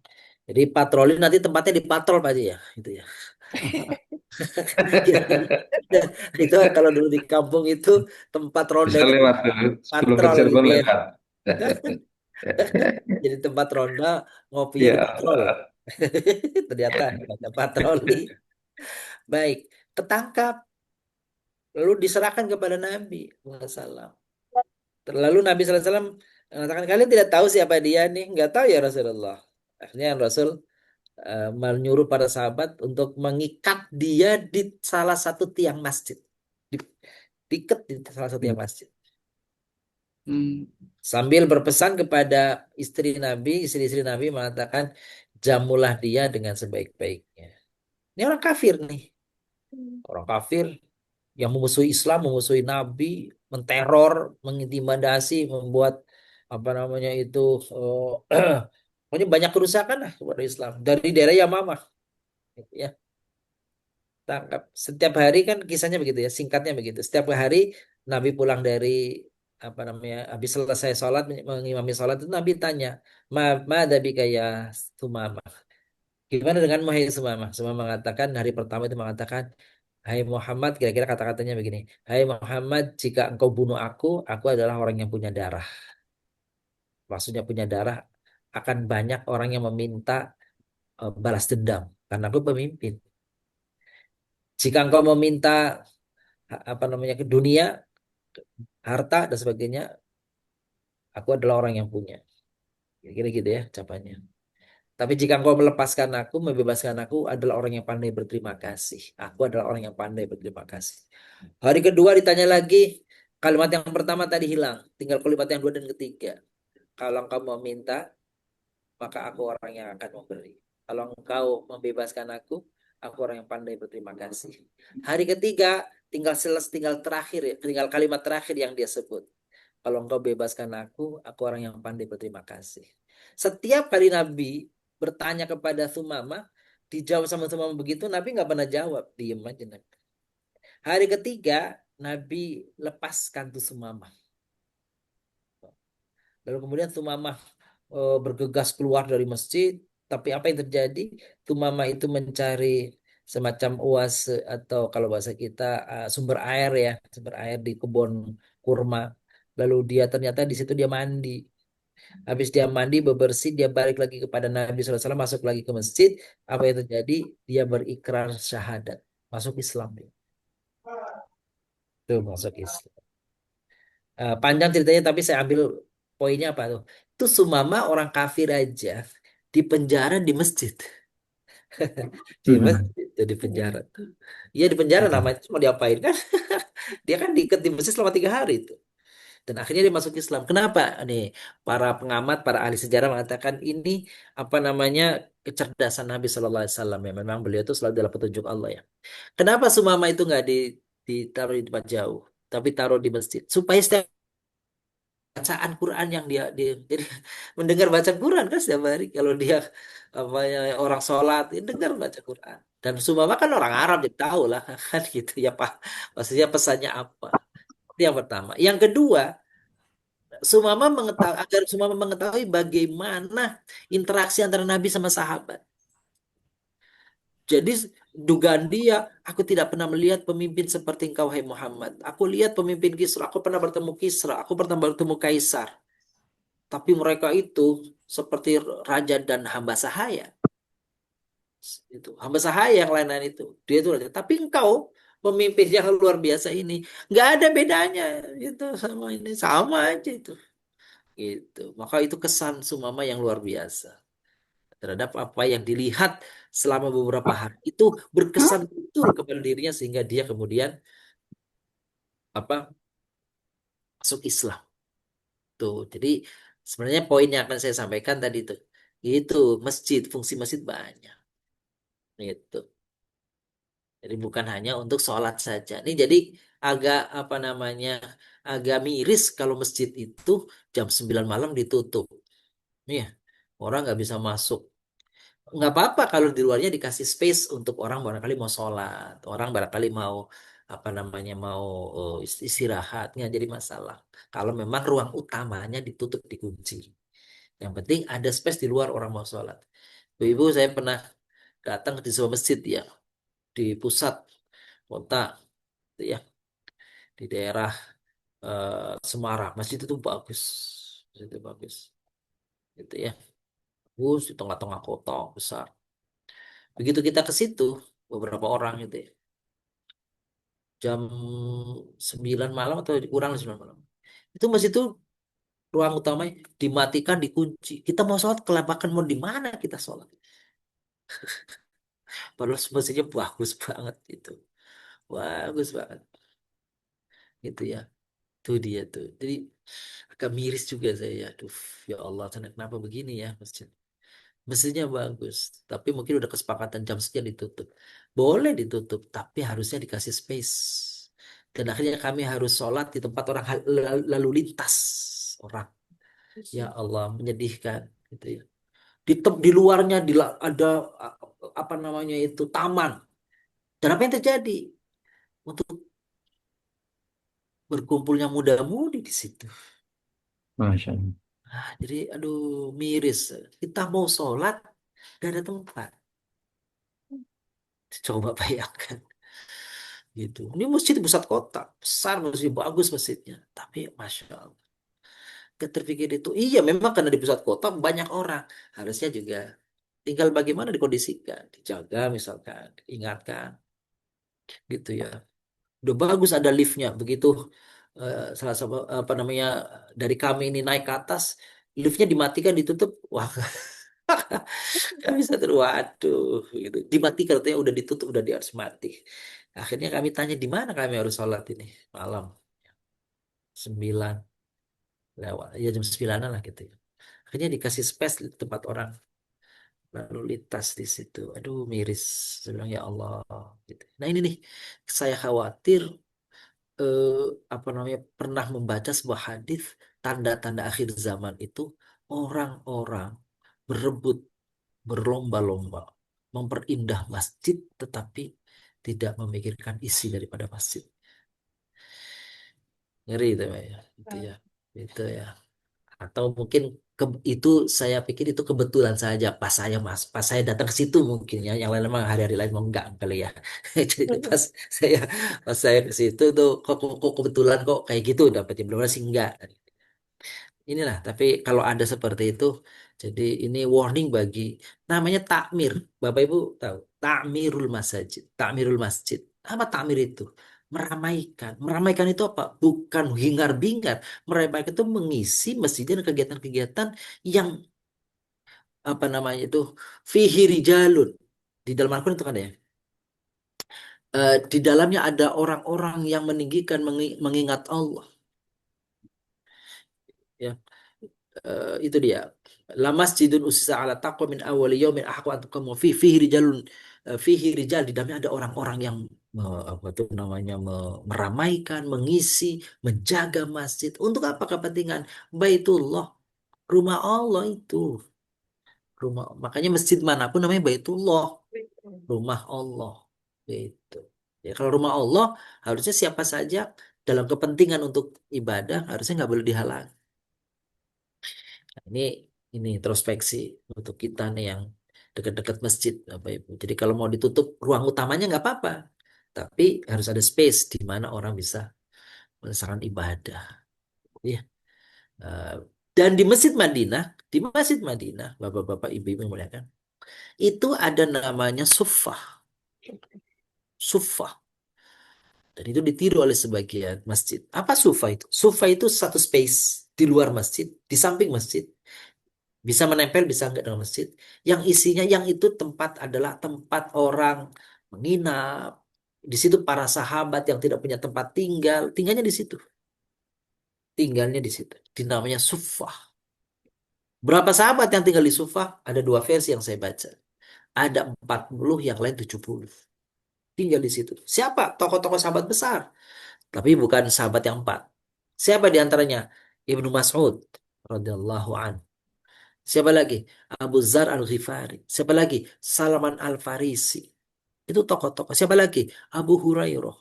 jadi patroli nanti tempatnya di patrol Pak Haji ya gitu ya. Itu kalau dulu di kampung itu tempat ronda Bisa itu lewat dulu sebelum ke patrol Cirebon gitu ya. lewat. Jadi tempat ronda ngopinya Ya di patrol. Allah. Ternyata ada patroli. Baik, ketangkap lalu diserahkan kepada Nabi SAW. Lalu Nabi SAW mengatakan kalian tidak tahu siapa dia nih, nggak tahu ya Rasulullah. Akhirnya Rasul menyuruh para sahabat untuk mengikat dia di salah satu tiang masjid, Di- diikat di salah satu tiang masjid. Hmm. Sambil berpesan kepada istri-istri Nabi mengatakan jamulah dia dengan sebaik-baiknya. Ini orang kafir nih, orang kafir yang memusuhi Islam, memusuhi Nabi, menteror, mengintimidasi, membuat apa namanya itu pokoknya banyak kerusakan lah kepada Islam dari daerah Yamamah gitu ya. Tangkap setiap hari kan kisahnya begitu ya, singkatnya begitu. Setiap hari Nabi pulang dari apa namanya habis selesai sholat mengimami sholat itu Nabi tanya ma dabika ya Sumama gimana dengan Hai Sumama. Sumama mengatakan hari pertama itu mengatakan Hai Muhammad, kira-kira kata-katanya begini. Hai Muhammad, jika engkau bunuh aku adalah orang yang punya darah. Maksudnya punya darah, akan banyak orang yang meminta balas dendam. Karena aku pemimpin. Jika engkau meminta apa namanya ke dunia, harta dan sebagainya, aku adalah orang yang punya. Kira-kira gitu ya ucapannya. Tapi jika engkau melepaskan aku, membebaskan aku adalah orang yang pandai berterima kasih. Aku adalah orang yang pandai berterima kasih. Hari kedua ditanya lagi, kalimat yang pertama tadi hilang. Tinggal kalimat yang dua dan ketiga. Kalau engkau mau minta, maka aku orang yang akan memberi. Kalau engkau membebaskan aku orang yang pandai berterima kasih. Hari ketiga, tinggal terakhir ya, tinggal kalimat terakhir yang dia sebut. Kalau engkau bebaskan aku orang yang pandai berterima kasih. Setiap kali Nabi bertanya kepada Sumama, dijawab sama Sumama begitu, Nabi nggak pernah jawab, diem aja Nabi. Hari ketiga, Nabi lepaskan tuh Sumama. Lalu kemudian Sumama bergegas keluar dari masjid, tapi apa yang terjadi? Sumama itu mencari semacam oase atau kalau bahasa kita sumber air ya, sumber air di kebun kurma. Lalu dia ternyata di situ dia mandi. Habis dia mandi, bebersih, dia balik lagi kepada Nabi SAW, masuk lagi ke masjid. Apa yang terjadi? Dia berikrar syahadat. Masuk Islam. Itu masuk Islam. Panjang ceritanya, tapi saya ambil poinnya apa tuh? Itu Sumama orang kafir aja di penjara di masjid. Di masjid, itu di penjara tuh. Iya di penjara namanya mau diapain kan? Dia kan diikat di masjid selama 3 hari itu. Dan akhirnya dia masuk Islam. Kenapa? Nih, para pengamat, para ahli sejarah mengatakan ini apa namanya kecerdasan Nabi Shallallahu Alaihi Wasallam ya. Memang beliau itu selalu dalam petunjuk Allah ya. Kenapa Sumama itu nggak ditaruh di tempat jauh, tapi taruh di masjid supaya setiap bacaan Quran yang dia jadi mendengar baca Quran kan setiap hari kalau dia apa ya, orang sholat dia dengar baca Quran dan Sumama kan orang Arab jadi tahu lah kan gitu ya Pak maksudnya pesannya apa itu yang pertama yang kedua Sumama mengetahui agar Sumama mengetahui bagaimana interaksi antara Nabi sama sahabat. Jadi dugaan dia, aku tidak pernah melihat pemimpin seperti engkau, hai Muhammad. Aku lihat pemimpin Kisra, aku pernah bertemu Kisra, aku pernah bertemu Kaisar. Tapi mereka itu seperti raja dan hamba sahaya. Itu hamba sahaya yang lain-lain itu. Dia itu raja. Tapi engkau pemimpin yang luar biasa ini, nggak ada bedanya itu sama ini, sama aja itu. Gitu. Maka itu kesan Sumama yang luar biasa terhadap apa yang dilihat selama beberapa hari itu berkesan betul kepada dirinya sehingga dia kemudian apa masuk Islam tuh. Jadi sebenarnya poin yang akan saya sampaikan tadi tuh itu masjid fungsi masjid banyak itu. Jadi bukan hanya untuk sholat saja. Ini jadi agak apa namanya agak miris kalau masjid itu jam 9 malam ditutup. Iya, orang nggak bisa masuk. Nggak apa-apa kalau di luarnya dikasih space untuk orang barangkali mau sholat, orang barangkali mau apa namanya mau istirahat, nggak jadi masalah. Kalau memang ruang utamanya ditutup dikunci, yang penting ada space di luar orang mau sholat. Ibu, saya pernah datang di sebuah masjid ya di pusat kota gitu ya di daerah Semarang. Masjid itu bagus, masjid itu bagus, gitu ya. Bagus di tengah-tengah kota besar. Begitu kita ke situ beberapa orang gitu ya jam 9 malam atau kurang dari 9 malam. Itu masjid itu ruang utamanya dimatikan, dikunci. Kita mau sholat kelabakan mau di mana kita sholat. Padahal masjidnya bagus banget gitu. Bagus banget gitu ya. Itu dia tuh. Jadi agak miris juga saya. Aduh, ya Allah, kenapa begini ya masjid. Masjidnya bagus, tapi mungkin udah kesepakatan jam sekian ditutup. Boleh ditutup, tapi harusnya dikasih space. Dan akhirnya kami harus sholat di tempat orang lalu lintas orang. Ya Allah, menyedihkan gitu ya. Di luarnya ada apa namanya itu taman. Dan apa yang terjadi? Untuk berkumpulnya muda-mudi di situ. Masya Allah. Jadi aduh miris. Kita mau sholat, gak ada tempat. Coba bayangkan. Gitu. Ini masjid di pusat kota, besar masjid, bagus masjidnya. Tapi masya Allah, gak terpikir itu. Iya, memang karena di pusat kota banyak orang, harusnya juga tinggal bagaimana dikondisikan, dijaga misalkan, diingatkan, gitu ya. Udah bagus ada liftnya, begitu salah satu apa namanya dari kami ini naik ke atas, liftnya dimatikan, ditutup, wah nggak bisa terus, waduh, gitu. Dimatikan, katanya udah ditutup, udah di harus mati. Akhirnya kami tanya di mana kami harus sholat ini malam 9 lewat ya jam 9 lah gitu ya. Akhirnya dikasih space di tempat orang lalu lintas di situ. Aduh miris. Saya bilang ya Allah gitu. Nah ini nih saya khawatir eh, apa namanya pernah membaca sebuah hadis tanda-tanda akhir zaman itu orang-orang berebut berlomba-lomba memperindah masjid tetapi tidak memikirkan isi daripada masjid. Ngeri itu Mbak, ya. Itu ya. Itu ya. Atau mungkin itu saya pikir itu kebetulan saja pas saya datang ke situ mungkin ya yang lain memang hari-hari lain mau enggak kali ya. Jadi saya pas saya ke situ tuh kok kebetulan kok kayak gitu dapetnya belum sih enggak. Inilah, tapi kalau ada seperti itu, jadi ini warning bagi namanya takmir. Bapak Ibu tahu, takmirul masjid, takmirul masjid. Apa takmir itu? Meramaikan. Meramaikan itu apa? Bukan hingar-bingar. Meramaikan itu mengisi masjid dan kegiatan-kegiatan yang apa namanya itu fihi rijalun. Di dalam Al-Quran itu kan ya. Di dalamnya ada orang-orang yang meninggikan mengingat Allah. Ya, itu dia la masjidun usisa ala taqwa min awwali yaumin ahqqu an tuqamu fihi rijalun fihi rijal di dalamnya ada orang-orang yang apa tuh namanya meramaikan, mengisi, menjaga masjid. Untuk apa kepentingan? Baitullah, rumah Allah itu. Rumah, makanya masjid manapun namanya Baitullah, rumah Allah. Gitu. Ya, kalau rumah Allah harusnya siapa saja dalam kepentingan untuk ibadah harusnya nggak boleh dihalang. Nah, ini introspeksi untuk kita nih yang dekat-dekat masjid, Bapak Ibu. Jadi kalau mau ditutup ruang utamanya nggak apa-apa, tapi harus ada space di mana orang bisa melaksanakan ibadah. Ya. Eh, Dan di Masjid Madinah, Bapak-bapak, Ibu-ibu yang muliakan, itu ada namanya suffah, suffah. Dan itu ditiru oleh sebagian masjid. Apa sufa itu? Sufa itu satu space di luar masjid, di samping masjid. Bisa menempel, bisa enggak dengan masjid. Yang isinya, yang itu tempat adalah tempat orang menginap. Di situ para sahabat yang tidak punya tempat tinggal, tinggalnya di situ. Tinggalnya di situ. Dinamanya sufa. Berapa sahabat yang tinggal di sufa? Ada dua versi yang saya baca. Ada 40, yang lain 70. Tinggal di situ. Siapa? Tokoh-tokoh sahabat besar. Tapi bukan sahabat yang empat. Siapa di antaranya? Ibnu Mas'ud radhiyallahu an. Siapa lagi? Abu Zar Al-Ghifari. Siapa lagi? Salman Al-Farisi. Itu tokoh-tokoh. Siapa lagi? Abu Hurairah.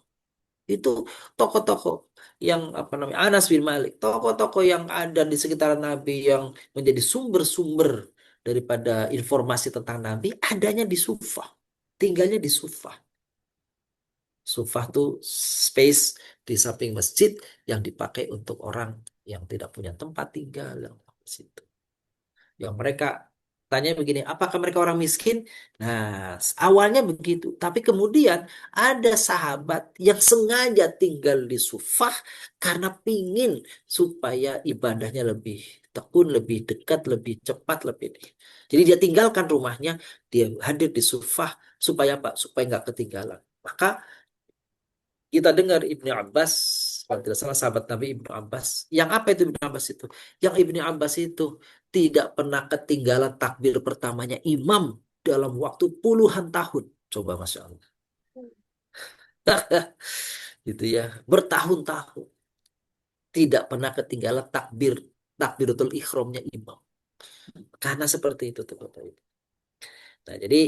Itu tokoh-tokoh yang apa namanya? Anas bin Malik. Tokoh-tokoh yang ada di sekitar Nabi yang menjadi sumber-sumber daripada informasi tentang Nabi adanya di Sufah. Tinggalnya di Sufah. Sufah tuh space di samping masjid yang dipakai untuk orang yang tidak punya tempat tinggal yang di situ. Yang mereka tanya begini, apakah mereka orang miskin? Nah, awalnya begitu, tapi kemudian ada sahabat yang sengaja tinggal di Sufah karena pingin supaya ibadahnya lebih tekun, lebih dekat, lebih cepat, lebih. Jadi dia tinggalkan rumahnya, dia hadir di Sufah supaya apa? Supaya nggak ketinggalan. Maka kita dengar Ibnu Abbas, kalau tidak salah sahabat Nabi Ibnu Abbas. Yang apa itu Ibnu Abbas itu? Yang Ibnu Abbas itu tidak pernah ketinggalan takbir pertamanya imam dalam waktu puluhan tahun. Coba Masya Allah. Gitu ya. Bertahun-tahun. Tidak pernah ketinggalan takbiratul ikhramnya imam. Karena seperti itu tuh Bapak Ibu. Nah, jadi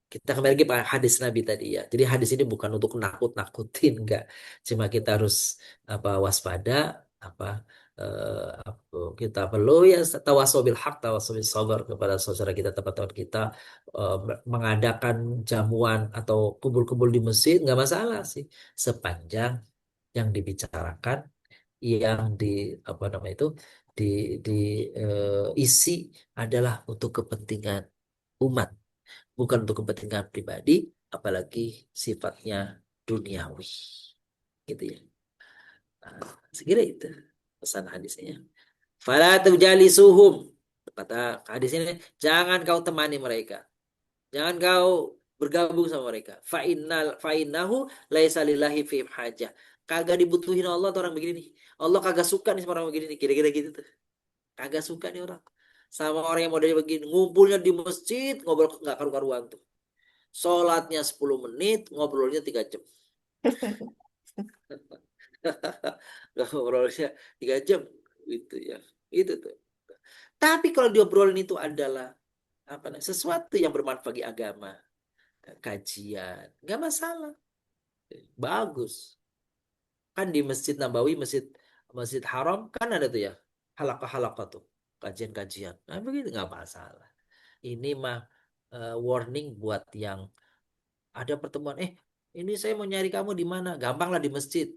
kita kembali lagi pada hadis Nabi tadi ya. Jadi hadis ini bukan untuk nakut-nakutin, enggak. Cuma kita harus apa waspada, apa kita perlu ya tawasobil hak, tawasobil sabar kepada saudara kita, teman-teman kita eh, mengadakan jamuan atau kumpul-kumpul di masjid nggak masalah sih, sepanjang yang dibicarakan, yang di apa namanya itu di di isi adalah untuk kepentingan umat, bukan untuk kepentingan pribadi, apalagi sifatnya duniawi, gitu ya. Nah, sekira itu pesan hadisnya. Fala tujalisuhum, kata hadis ini, jangan kau temani mereka, jangan kau bergabung sama mereka. Fa innahu laisa lillahi fihim hajah. Kagak dibutuhin Allah tuh orang begini nih. Allah kagak suka nih sama orang begini nih. Kira-kira gitu tuh. Kagak suka nih orang. Sama orang yang modelnya begini. Ngumpulnya di masjid, ngobrol nggak karu-karuan tuh. Sholatnya 10 menit, ngobrolnya 3 jam. Ngobrolnya 3 jam. Gitu ya. Itu tuh. Tapi kalau diobrolin itu adalah apa sesuatu yang bermanfaat bagi agama, kajian, nggak masalah. Bagus. Kan di Masjid Nabawi, Masjid Masjid Haram kan ada tuh ya. Halaqah-halaqah tuh. Kajian-kajian. Nah, begitu nggak masalah. Ini mah warning buat yang ada pertemuan, ini saya mau nyari kamu di mana? Gampang lah di masjid.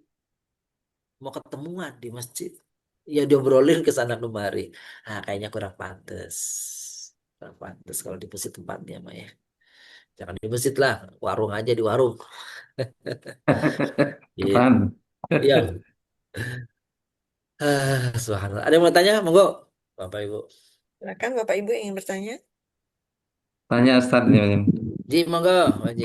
Mau ketemuan di masjid. Ya diobrolin ke sana kemari. Nah, kayaknya kurang pantas. Kurang pantas kalau di masjid tempatnya, Mah ya. Jangan di masjid lah, warung aja di warung. Gitu. Depan. Ya, subhanallah. Ada yang mau tanya? Monggo, Bapak Ibu. Silakan Bapak Ibu yang ingin bertanya. Tanya Ustaz ini. Ji, monggo, Pak Ji.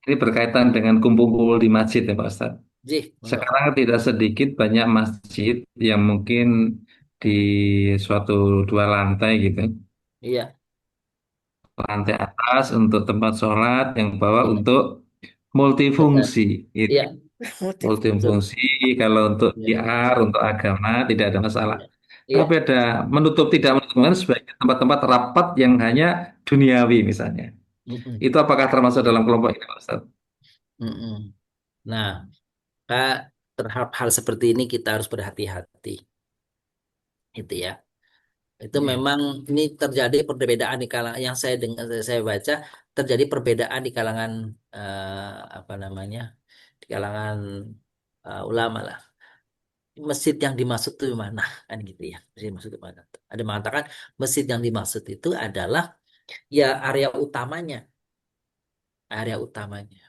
Ini berkaitan dengan kumpul-kumpul di masjid ya Pak Ustaz. Ji, monggo. Sekarang tidak sedikit banyak masjid yang mungkin di suatu dua lantai gitu. Iya, Lantai atas untuk tempat sholat, yang bawah iya, untuk multifungsi. Itu Iya, Motif. betul. multifungsi kalau untuk Iya, PR, untuk agama tidak ada masalah. iya, Tapi ada menutup tidak menutup kan sebagai tempat-tempat rapat yang hanya duniawi misalnya. mm-mm, Itu apakah termasuk dalam kelompok ini, Pak Ustaz? mm-mm. Nah, Kak, terhadap hal seperti ini kita harus berhati-hati, itu ya. Itu Ya. memang ini terjadi perbedaan di kalangan yang saya dengar, saya baca terjadi perbedaan di kalangan apa namanya, di kalangan ulama lah. Masjid yang dimaksud itu mana kan gitu ya. Masjid yang dimaksud itu mana? Ada yang mengatakan masjid yang dimaksud itu adalah ya area utamanya, area utamanya.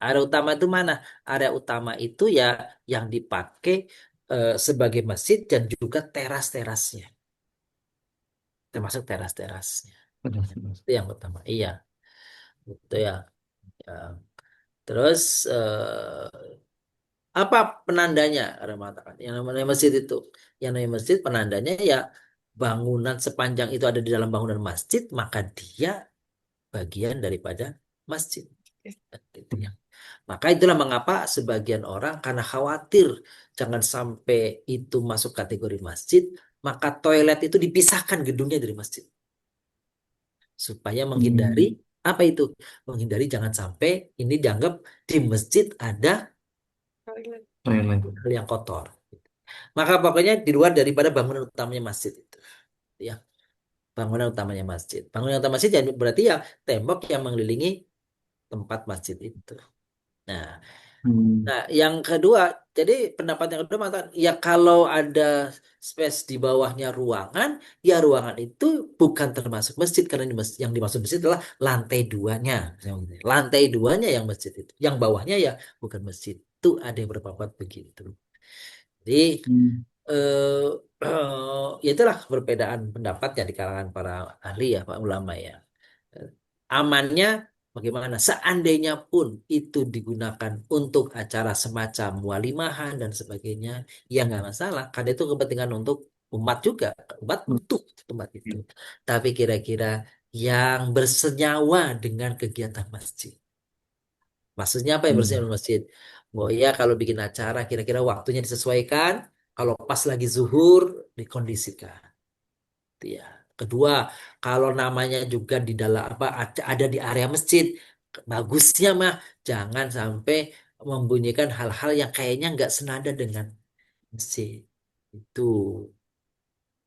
Area utama itu mana? Area utama itu ya yang dipakai sebagai masjid dan juga teras-terasnya, termasuk teras-terasnya. Itu yang pertama. Iya, itu ya. Ya. Terus apa penandanya? Ada mengatakan yang namanya masjid itu, yang namanya masjid penandanya ya bangunan sepanjang itu ada di dalam bangunan masjid, maka dia bagian daripada masjid. Gitu ya. Maka itulah mengapa sebagian orang karena khawatir jangan sampai itu masuk kategori masjid, maka toilet itu dipisahkan gedungnya dari masjid supaya menghindari Hmm. apa itu? Menghindari jangan sampai ini dianggap di masjid ada Toilet. hal yang kotor. Maka pokoknya di luar daripada bangunan utamanya masjid itu, ya bangunan utamanya masjid. Bangunan utama masjid ya berarti ya tembok yang mengelilingi tempat masjid itu. Nah, Hmm. nah, yang kedua, jadi pendapat yang kedua mengatakan, ya kalau ada space di bawahnya ruangan, ya ruangan itu bukan termasuk masjid karena yang dimaksud masjid adalah lantai duanya. Misalnya gitu. Lantai duanya yang masjid itu, yang bawahnya ya bukan masjid. Itu ada yang berpendapat begitu. Jadi Hmm. eh, ya itulah perbedaan pendapat ya di kalangan para ahli ya, Pak ulama ya. Amannya bagaimana? Seandainya pun itu digunakan untuk acara semacam walimahan dan sebagainya, ya nggak masalah. Karena itu kepentingan untuk umat juga. Umat butuh tempat itu. Tapi kira-kira yang bersenyawa dengan kegiatan masjid. Maksudnya apa yang bersenyawa Hmm. dengan masjid? Oh ya kalau bikin acara kira-kira waktunya disesuaikan. Kalau pas lagi zuhur dikondisikan. Gitu ya. Kedua, kalau namanya juga di dalam apa ada di area masjid, bagusnya mah jangan sampai membunyikan hal-hal yang kayaknya nggak senada dengan masjid. Itu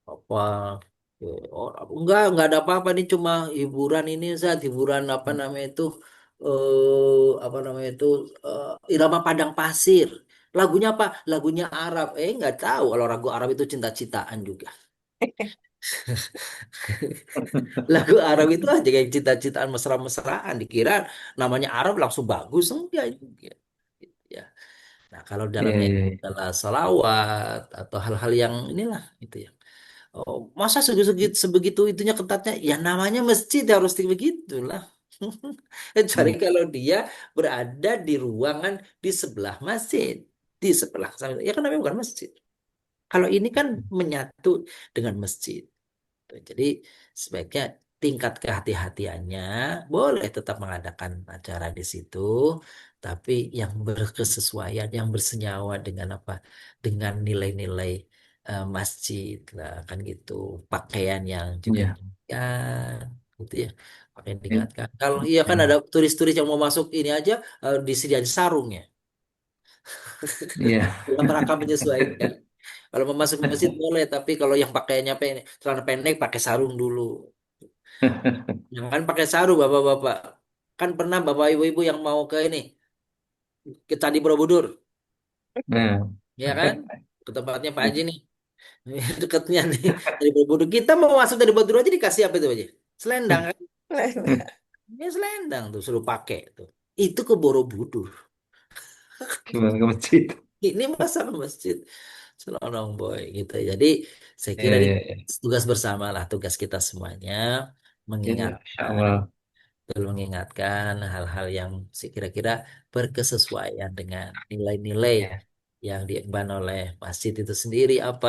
apa? Enggak ada apa-apa nih cuma hiburan ini saat hiburan apa namanya itu apa namanya itu irama Padang Pasir. Lagunya apa? Lagunya Arab. Nggak tahu kalau lagu Arab itu cinta-cintaan juga. Lagu Arab itu aja kayak cita-citaan mesra-mesraan dikira namanya Arab langsung bagus enggak juga. Ya. Nah, kalau Iya, dalamnya iya, itu iya. adalah salawat atau hal-hal yang inilah gitu ya. Oh, masa sebegitu, sebegitu itunya ketatnya ya namanya masjid harus begitulah. Kecuali Hmm. kalau dia berada di ruangan di sebelah masjid, di sebelah ya kan namanya bukan masjid. Kalau ini kan menyatu dengan masjid. Jadi sebaiknya tingkat kehati-hatiannya boleh tetap mengadakan acara di situ, tapi yang berkesesuaian, yang bersenyawa dengan apa? Dengan nilai-nilai masjid lah kan gitu. Pakaian yang juga Iya. diingatkan, gitu ya. Pakaian Iya. diingatkan. Kalau iya kan ada Iya. turis-turis yang mau masuk ini aja disediakan sarungnya Iya. dalam rangka menyesuaikan. Kalau mau masuk ke masjid boleh, tapi kalau yang pakaiannya pendek, celana pendek pakai sarung dulu. Jangan pakai sarung bapak-bapak. Kan pernah bapak ibu-ibu yang mau ke ini, ke Candi Borobudur, Nah. ya kan? Ke tempatnya Pak Haji nih. Dekatnya nih dari Borobudur. Kita mau masuk dari Borobudur aja dikasih apa itu aja? Selendang kan? Ya selendang tuh suruh pakai tuh. Itu ke Borobudur. Gimana ke masjid? Ini masa ke masjid. Selonong boy gitu. Jadi saya Iya, kira ini iya, iya. tugas bersama lah, tugas kita semuanya Iya, mengingat Insya Allah. betul mengingatkan hal-hal yang kira-kira berkesesuaian dengan nilai-nilai Iya. yang diemban oleh masjid itu sendiri apa?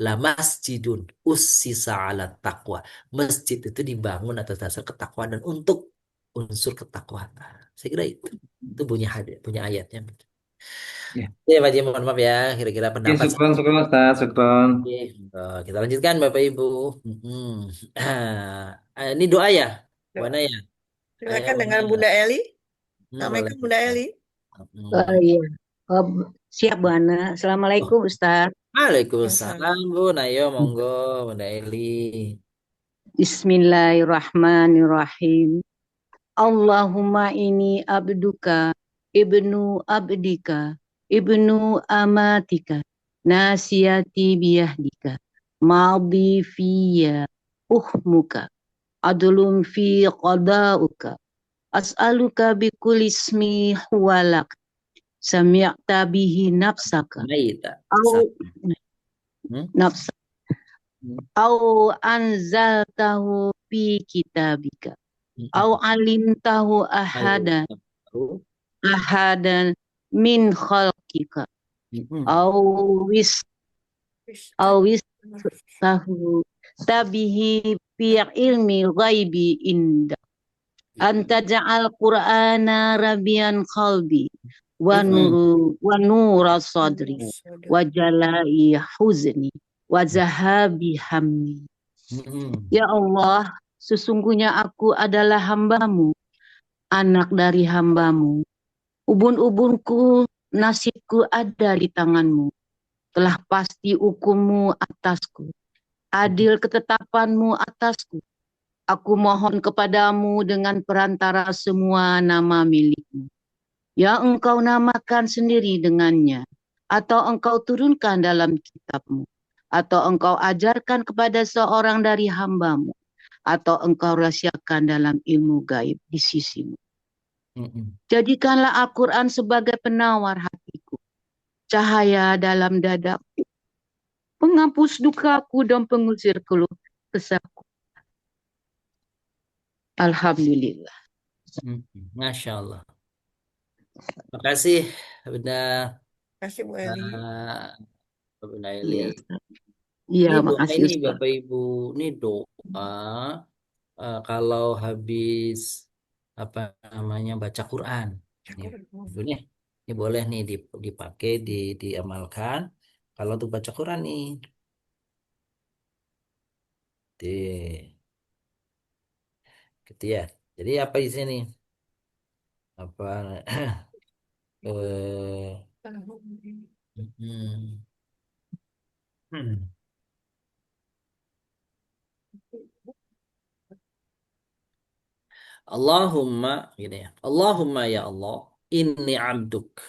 La masjidun ussisa ala taqwa. Masjid itu dibangun atas dasar ketakwaan dan untuk unsur ketakwaan. Saya kira itu punya ayatnya. Ya. Ya, Pak Haji, mohon maaf ya, kira-kira Oke, pendapat saya. syukron, syukron Ustaz, syukron. Oke, kita lanjutkan Bapak Ibu. Ini doa ya, Doa. Wana ya. Ayo, Silakan dengan Wana. Bunda Eli. Boleh. Assalamualaikum Bunda Eli. Oh iya. Oh, siap Bu Ana. Assalamualaikum Ustaz. Waalaikumsalam, Bu. Ayo, monggo, Bunda Eli. Bismillahirrahmanirrahim. Allahumma ini abduka, ibnu abdika, ibnu amatika, nasiyati biyahdika, madhi fiyya, uhmuka, adlum fi qada'uka, as'aluka bikulli ismi huwalak, sami'ta bihi nafsaka, Maita. au Hmm? nafsa, Hmm. au anzaltahu fi kitabika, au alimtahu ahadan min khalqika, au wis tahu tabihi fi ilmi ghaibi inda, anta ja'al qur'ana rabian qalbi wa nura sadri wa jalai huzni wa zahabi hammi. Ya Allah, sesungguhnya aku adalah hamba-Mu, anak dari hamba-Mu. Ubun-ubunku, nasibku ada di tangan-Mu. Telah pasti hukum-Mu atasku, adil ketetapan-Mu atasku. Aku mohon kepadamu dengan perantara semua nama milik-Mu, yang Engkau namakan sendiri dengannya, atau Engkau turunkan dalam kitab-Mu, atau Engkau ajarkan kepada seorang dari hamba-Mu, atau Engkau rahasiakan dalam ilmu gaib di sisi-Mu. Jadikanlah Al-Quran sebagai penawar hatiku, cahaya dalam dadaku, penghapus dukaku dan pengusir keluh kesahku. Alhamdulillah. Masya Allah. Terima kasih, Bunda. Terima kasih Bu Eli. Bunda Eli. Iya, Ini doa makasih ini Ustaz. Bapak Ibu, ini doa kalau habis apa namanya baca Quran. Ini boleh nih dipakai, diamalkan kalau untuk baca Quran nih. Gitu ya. Jadi apa di sini? Apa hmm. Allahumma gini ya. Allahumma ya Allah, inni abduk.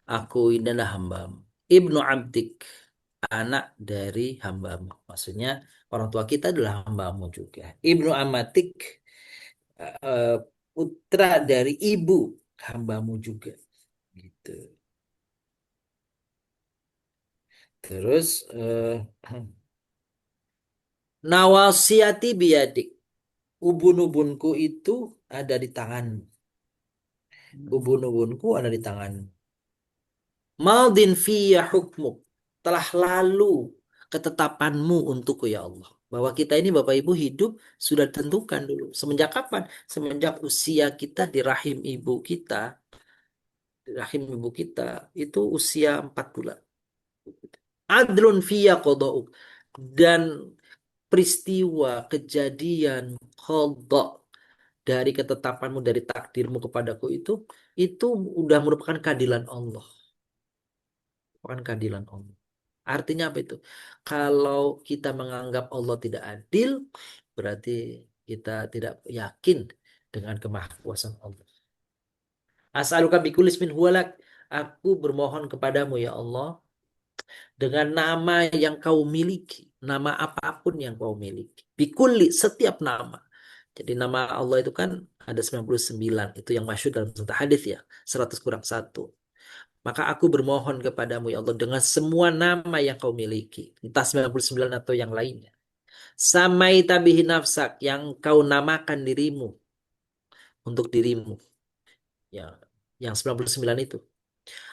Aku ini adalah hambamu. Ibnu abdik, anak dari hambamu. Maksudnya orang tua kita adalah hambamu juga. Ibnu amatik, eh, putra dari ibu hambamu juga. Gitu. Terus nawasiyati biyadik. Ubun-ubunku itu ada di tanganmu. Ubun-ubunku ada di tanganmu. Maldin fiyya hukmuk. Telah lalu ketetapanmu untukku ya Allah. Bahwa kita ini Bapak Ibu hidup sudah ditentukan dulu. Semenjak kapan? Semenjak usia kita di rahim ibu kita. Di rahim ibu kita itu usia 4 bulan. Adlun fiyya qada'uk. Dan peristiwa, kejadian, qada' dari ketetapanmu, dari takdirmu kepadaku itu udah merupakan keadilan Allah. Merupakan keadilan Allah. Artinya apa itu? Kalau kita menganggap Allah tidak adil, berarti kita tidak yakin dengan kemahkuasaan Allah. As'aluka bikulis min huwalak. Aku bermohon kepadamu ya Allah dengan nama yang kau miliki. Nama apapun yang kau miliki. Bikuli, setiap nama. Jadi nama Allah itu kan ada 99. Itu yang masyhur dalam satu hadis ya. 100 kurang 1. Maka aku bermohon kepadamu ya Allah dengan semua nama yang kau miliki. Entah 99 atau yang lainnya. Samai tabihi nafsak yang kau namakan dirimu. Untuk dirimu. Ya, yang 99 itu.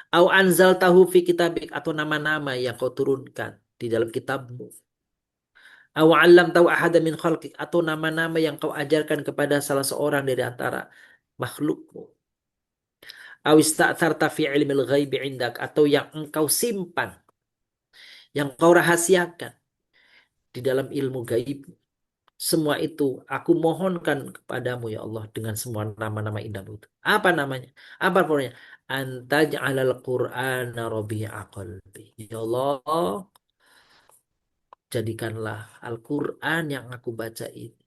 Au anzal tahu fi kitabik atau nama-nama yang kau turunkan di dalam kitabmu. Aw 'allamtahu ahadan min khalqik, atau nama-nama yang kau ajarkan kepada salah seorang dari antara makhlukmu. Aw ista'tharta fi ilmil ghaibi 'indak, atau yang engkau simpan, yang kau rahasiakan di dalam ilmu gaib. Semua itu aku mohonkan kepadamu ya Allah dengan semua nama-nama indahmu itu. Apa namanya? Apa pokoknya? Anta ja'alal Qur'ana rabi'a qalbi. Ya Allah, jadikanlah Al-Quran yang aku baca ini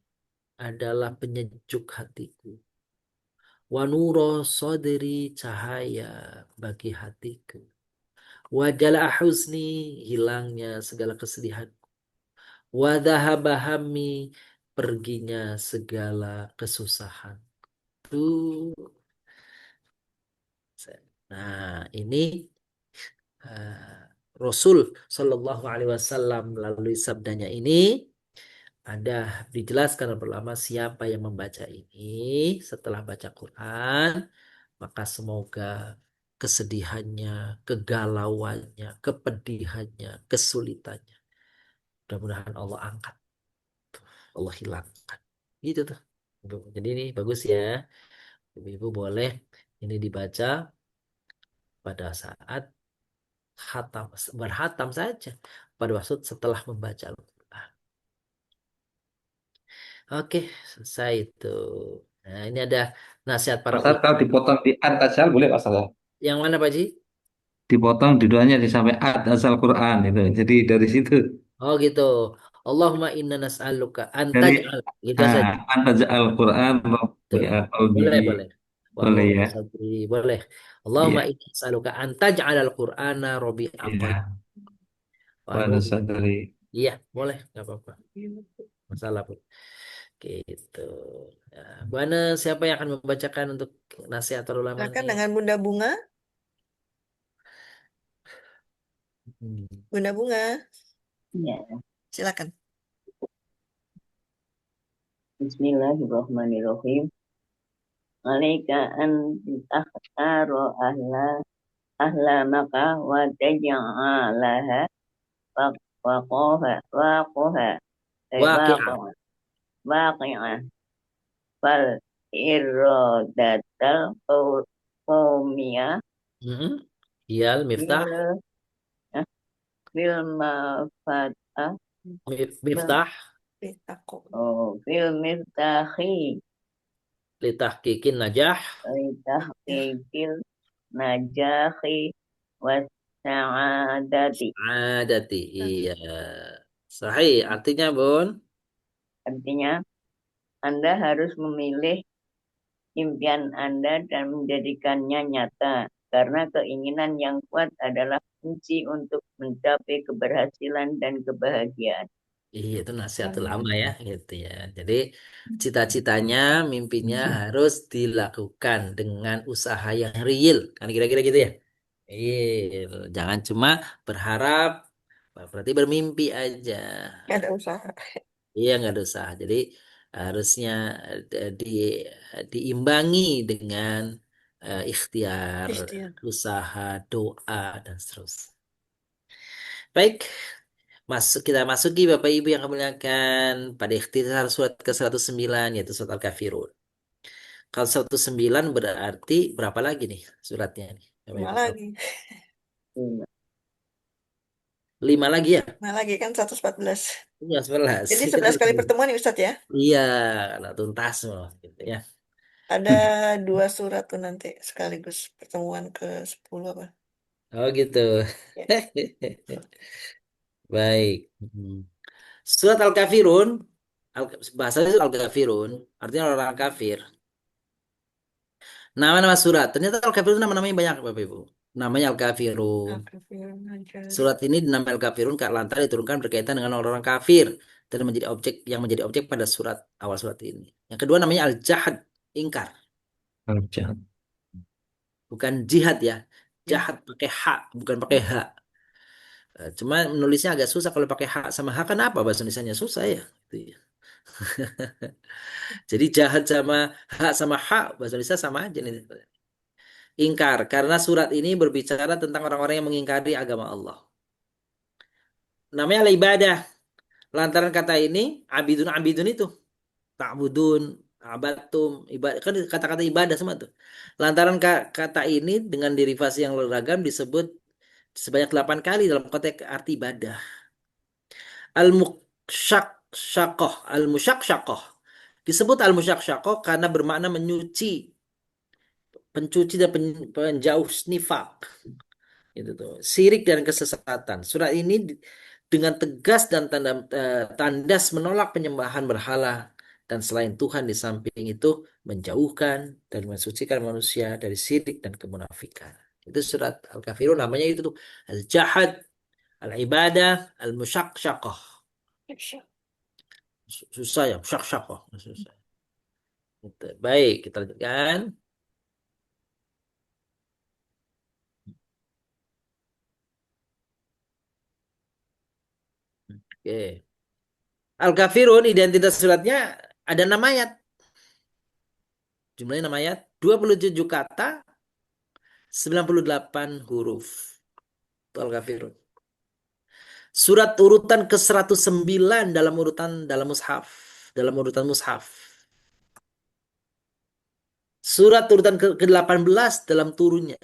adalah penyejuk hatiku. Wa nuro sodri, cahaya bagi hatiku. Wa jala huzni, hilangnya segala kesedihan. Wa dhahaba hammi, perginya segala kesusahan. Tuh. Nah, ini eh, Rasul Shallallahu Alaihi Wasallam melalui sabdanya ini ada dijelaskan oleh ulama siapa yang membaca ini setelah baca Quran, maka semoga kesedihannya, kegalauannya, kepedihannya, kesulitannya, mudah-mudahan Allah angkat, Allah hilangkan. Gitu tuh. Jadi ini bagus ya. Ibu-ibu boleh ini dibaca pada saat hatam, berhatam saja pada waktu setelah membaca Al-Quran. Oke, selesai itu. Nah, ini ada nasihat para Ustaz, ulama. kalau dipotong di ad asal boleh Pak Ustaz, ya? Yang mana Pak Ji? Dipotong di duanya di sampai ad asal Quran itu. Jadi dari situ, Oh gitu. Allahumma inna nas'aluka dari antaj'al. Gitu saja. anta al Quran Tuh. Rabi'a qalbi. Boleh, boleh. Wa Boleh nuru ya. sadri. Boleh. Allahumma Iya, inna nas'aluka antaj'al al-Qur'ana rabi'a qalbi. iya. Wa Wa nuru. nasadari. Iya, boleh. Nggak apa-apa. Masalah pun. Gitu. Ya. Bu Ana, siapa yang akan membacakan untuk nasihat para ulama Silakan ini? dengan Bunda Bunga. Hmm. Bunda Bunga, Ya, silakan. Bismillahirrahmanirrahim. Alaika an takhtaro ahla maka wa taj'alaha waqaha waqaha Waqi'ah. waqi'ah fal iradatal qawmiyah Hmm. Iyal, Miftah. fil fil mafatah Miftah. Aku. fil miftahi Litahqiqin najah. tahqiqil najahi was sa'adati. Adati. Iya. Sahih. Artinya, Bun. Artinya, Anda harus memilih impian Anda dan menjadikannya nyata, karena keinginan yang kuat adalah kunci untuk mencapai keberhasilan dan kebahagiaan. Iya, itu nasihat ulama ya, gitu ya. Jadi, cita-citanya, mimpinya harus dilakukan dengan usaha yang real. Kan kira-kira gitu ya. Iya, jangan cuma berharap, berarti bermimpi aja. Gak ada usaha. Iya, nggak ada usaha. Jadi harusnya diimbangi dengan ikhtiar, Ikhtiar. usaha, doa, dan seterusnya. Baik, kita masuki Bapak Ibu yang kami muliakan pada ikhtiar surat ke-109 yaitu surat Al-Kafirun. Kalau 109 berarti berapa lagi nih suratnya nih? Bapak Lima Ibu tahu? lagi. 5 lagi ya? Lima lagi kan 114. Iya, 11. Jadi Kita 11 kali pertemuan nih Ustadz ya. iya, nah, tuntas loh gitu ya. Ada 2 surat tuh nanti sekaligus pertemuan ke-10 apa. Oh gitu. Ya. Baik. Surat Al-Kafirun, bahasanya itu Al-Kafirun, artinya orang kafir. Nama-nama surat. Ternyata Al-Kafirun nama-namanya banyak Bapak Ibu. Namanya Al-Kafirun. Al-Kafirun, Al-Kafirun. Surat ini dinamai Al-Kafirun karena lantaran diturunkan berkaitan dengan orang-orang kafir dan menjadi objek pada surat awal surat ini. Yang kedua namanya Al-Jahad, ingkar. Al-Jahad. Bukan jihad ya. Ya. Jahat pakai hak, bukan pakai hak. Cuma menulisnya agak susah kalau pakai hak sama hak. Kenapa bahasa Indonesianya susah ya? Gitu ya. Jadi jahat sama hak sama hak bahasa Indonesia sama aja nih. Ingkar karena surat ini berbicara tentang orang-orang yang mengingkari agama Allah. Namanya al-ibadah. Lantaran kata ini abidun abidun itu ta'budun, abatum, ibadah kan kata-kata ibadah semua tuh. Lantaran kata ini dengan derivasi yang beragam disebut sebanyak 8 kali dalam konteks arti ibadah. Al-musyaqsyaqah, al-musyaqsyaqah. Disebut al-musyaqsyaqah karena bermakna menyuci, pencuci dan penjauh nifak. Itu tuh, syirik dan kesesatan. Surat ini dengan tegas dan tandas menolak penyembahan berhala dan selain Tuhan, di samping itu menjauhkan dan mensucikan manusia dari syirik dan kemunafikan. Itu surat Al-Kafirun, namanya itu tuh Al-Jahad, Al-Ibadah, Al-Musyaqqah. Susah ya, Musyaqqah. Susah. Gitu. Baik, kita lanjutkan. Oke. Al-Kafirun, identitas suratnya ada 6 ayat. Jumlahnya 6 ayat, 27 kata, 98 huruf. Itu Al-Kafirun. Surat urutan ke-109 dalam mushaf. Dalam urutan mushaf. Surat urutan ke-18 dalam turunnya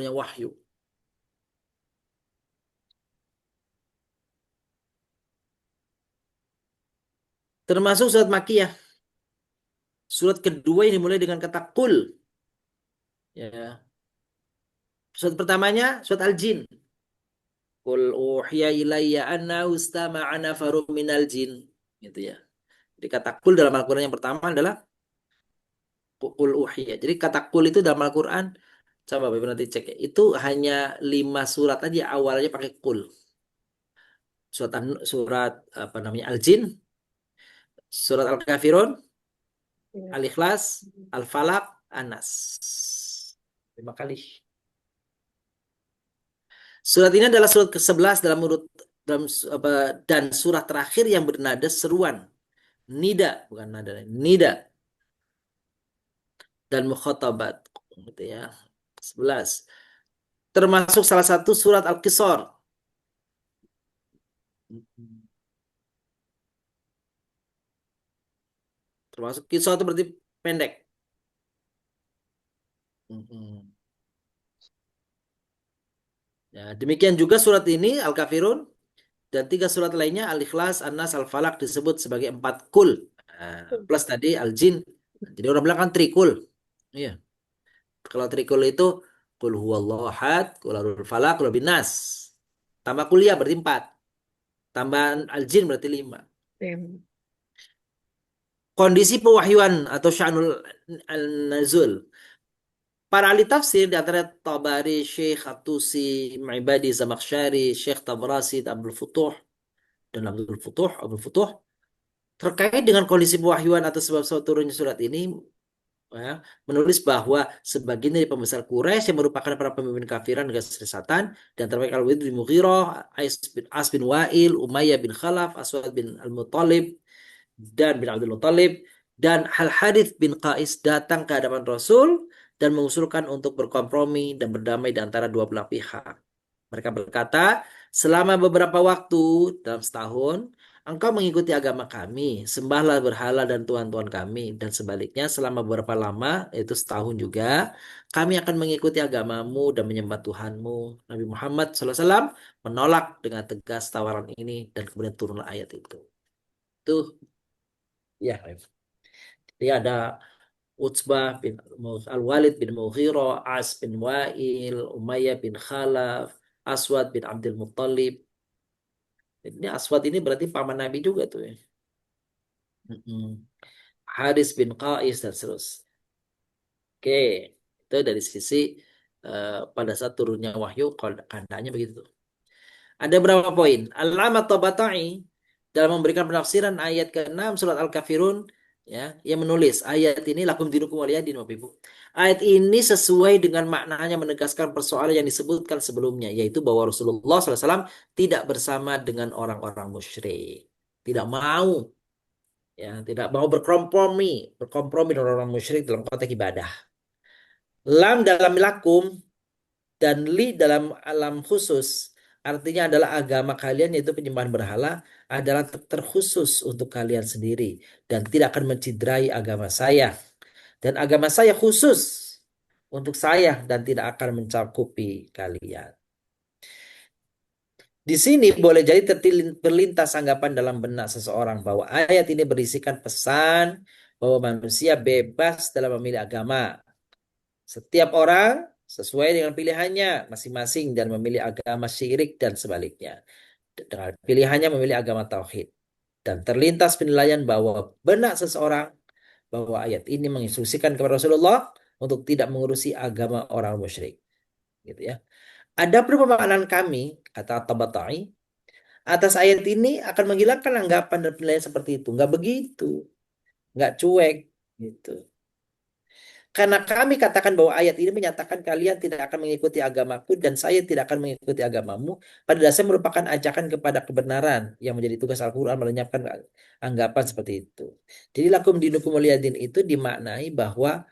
wahyu. Termasuk surat Makkiyah. Surat kedua ini dimulai dengan kata kul. Ya. Surat pertamanya surat Al-Jin. Qul uhiya ilayya anna ustama'ana nafarum minal jin. Gitu ya. Jadi kata kul dalam Al-Quran yang pertama adalah qul uhiya. Jadi kata kul itu dalam Al-Quran, coba Bapak nanti cek ya, itu hanya 5 surat aja awalnya pakai kul. Surat apa namanya Al-Jin, surat Al-Kafirun, Al-Ikhlas, Al-Falaq, An-Nas. 5 kali. Surat ini adalah surat ke-11 dan surat terakhir yang bernada seruan. Nida, bukan nada, nida. Dan mukhatabat, gitu ya. 11. Termasuk salah satu surat Al-Qisar. Termasuk kisah itu berarti pendek. Ya, demikian juga surat ini Al-Kafirun dan 3 surat lainnya Al-Ikhlas, An-Nas, Al-Falaq disebut sebagai 4 kul. Nah, plus tadi Al-Jin. Jadi orang bilang kan trikul. Iya. Kalau trikul itu kul huwallahu ahad, kul huwal falaq, kul binas. Tambah kuliah berarti 4. Tambahan Al-Jin berarti 5. Kondisi pewahyuan atau sya'nul al-nazul. Para ahli tafsir di antara Tabari, Syekh At-Tusi, Ma'ibadi, Zamakhsyari, Syekh Tabrasi, Abdul Futuh dan Abdul Futuh terkait dengan kondisi pewahyuan atau sebab-sebab turunnya surat ini, ya, menulis bahwa sebagian dari pembesar Quraisy yang merupakan para pemimpin kafiran dan kesesatan dan terbaik Al-Walid bin Mughirah, As bin Wa'il, Umayyah bin Khalaf, Aswad bin Al-Muttalib dan bin Abdul Muttalib dan Al-Harith bin Qais datang ke hadapan Rasul dan mengusulkan untuk berkompromi dan berdamai di antara dua belah pihak. Mereka berkata, selama beberapa waktu dalam setahun, engkau mengikuti agama kami, sembahlah berhala dan tuhan-tuhan kami. Dan sebaliknya selama beberapa lama, yaitu setahun juga, kami akan mengikuti agamamu dan menyembah Tuhanmu. Nabi Muhammad SAW menolak dengan tegas tawaran ini dan kemudian turunlah ayat itu. Tuh, ya. Jadi ada Utsbah bin Al-Walid bin Mughirah, As bin Wa'il, Umayyah bin Khalaf, Aswad bin Abdul Muttalib. Ini Aswad ini berarti paman Nabi juga tuh ya. Haris bin Qais dan seterusnya. Oke, itu dari sisi pada saat turunnya wahyu kandanya begitu. Ada berapa poin? Al-Allama Tabata'i dalam memberikan penafsiran ayat ke-6 surat Al-Kafirun, ya, yang menulis ayat ini lakum dinukum waliyadin, Bapak Ibu. Ayat ini sesuai dengan maknanya menegaskan persoalan yang disebutkan sebelumnya, yaitu bahwa Rasulullah SAW tidak bersama dengan orang-orang musyrik, tidak mau, ya, tidak mau berkompromi dengan orang musyrik dalam konteks ibadah. Lam dalam lakum dan li dalam alam khusus Artinya adalah agama kalian yaitu penyembahan berhala adalah terkhusus untuk kalian sendiri dan tidak akan menciderai agama saya. Dan agama saya khusus untuk saya dan tidak akan mencakupi kalian. Di sini boleh jadi terlintas anggapan dalam benak seseorang bahwa ayat ini berisikan pesan bahwa manusia bebas dalam memilih agama. Setiap orang sesuai dengan pilihannya masing-masing dan memilih agama syirik dan sebaliknya. Dengan pilihannya memilih agama tauhid. Dan terlintas penilaian bahwa benak seseorang bahwa ayat ini menginstruksikan kepada Rasulullah untuk tidak mengurusi agama orang musyrik. Gitu ya. Ada pemaknaan kami, kata Tabatai, atas ayat ini akan menghilangkan anggapan dan penilaian seperti itu. Nggak begitu. Nggak cuek. Gitu. Karena kami katakan bahwa ayat ini menyatakan kalian tidak akan mengikuti agamaku dan saya tidak akan mengikuti agamamu. Pada dasarnya merupakan ajakan kepada kebenaran yang menjadi tugas Al-Quran melenyapkan anggapan seperti itu. Jadi lakum dinukum waliyadin itu dimaknai bahwa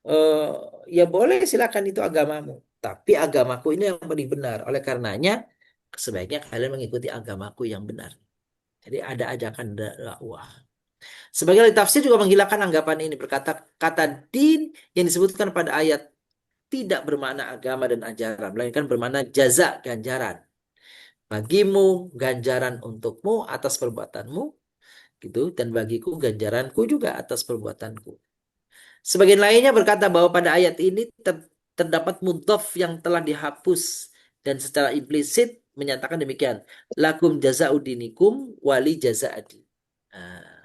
eh, ya boleh silakan itu agamamu. Tapi agamaku ini yang paling benar. Oleh karenanya sebaiknya kalian mengikuti agamaku yang benar. Jadi ada ajakan dakwah. Sebagian ahli tafsir juga menghilangkan anggapan ini berkata kata din yang disebutkan pada ayat tidak bermakna agama dan ajaran, melainkan bermakna jaza ganjaran. Bagimu ganjaran untukmu atas perbuatanmu gitu dan bagiku ganjaranku juga atas perbuatanku. Sebagian lainnya berkata bahwa pada ayat ini terdapat mudhaf yang telah dihapus dan secara implisit menyatakan demikian. Lakum jazaudinikum wali jazaadi. Nah,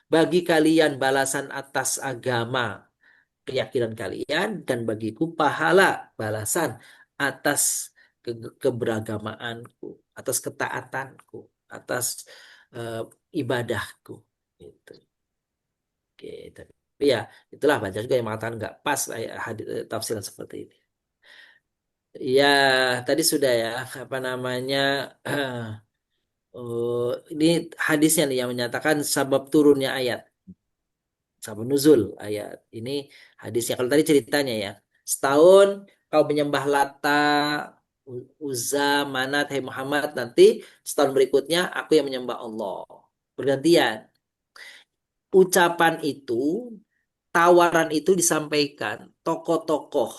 bagi kalian balasan atas agama keyakinan kalian dan bagiku pahala balasan atas keberagamaanku, atas ketaatanku, atas ibadahku. Gitu. Oke, tapi ya itulah banyak juga yang mengatakan nggak pas tafsiran seperti ini. Ya tadi sudah ya apa namanya ini hadisnya nih yang menyatakan sebab turunnya ayat. Sabab nuzul ayat ini hadisnya. Kalau tadi ceritanya ya, setahun kau menyembah Lata, Uzza, Manat, hai Muhammad, nanti setahun berikutnya aku yang menyembah Allah. Bergantian. Ucapan itu, tawaran itu disampaikan tokoh-tokoh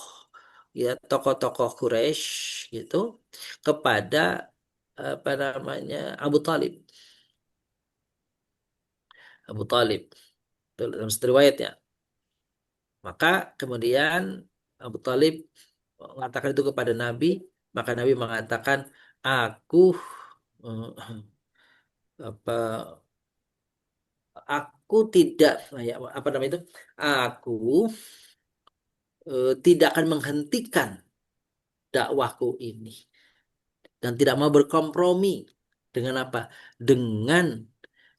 ya, tokoh-tokoh Quraisy gitu kepada apa namanya Abu Talib. Abu Talib dalam satu riwayat ya. Maka kemudian Abu Talib mengatakan itu kepada Nabi, maka Nabi mengatakan, aku eh, apa aku tidak ya, apa namanya itu, aku tidak akan menghentikan dakwahku ini dan tidak mau berkompromi dengan apa? Dengan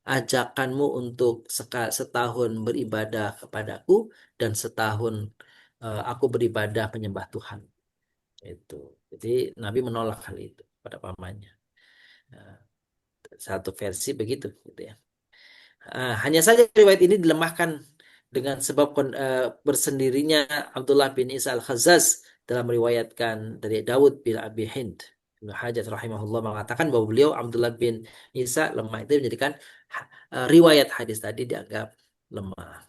ajakanmu untuk setahun beribadah kepadaku dan setahun aku beribadah menyembah Tuhan. Itu. Jadi Nabi menolak hal itu pada pamannya. Nah, satu versi begitu gitu ya. Hanya saja riwayat ini dilemahkan dengan sebab bersendirinya Abdullah bin Isa al-Khazzaz dalam meriwayatkan dari Dawud bin Abi Hind. Ibnu Hajar rahimahullah mengatakan bahwa beliau Abdullah bin Isa lemah itu menjadikan riwayat hadis tadi dianggap lemah.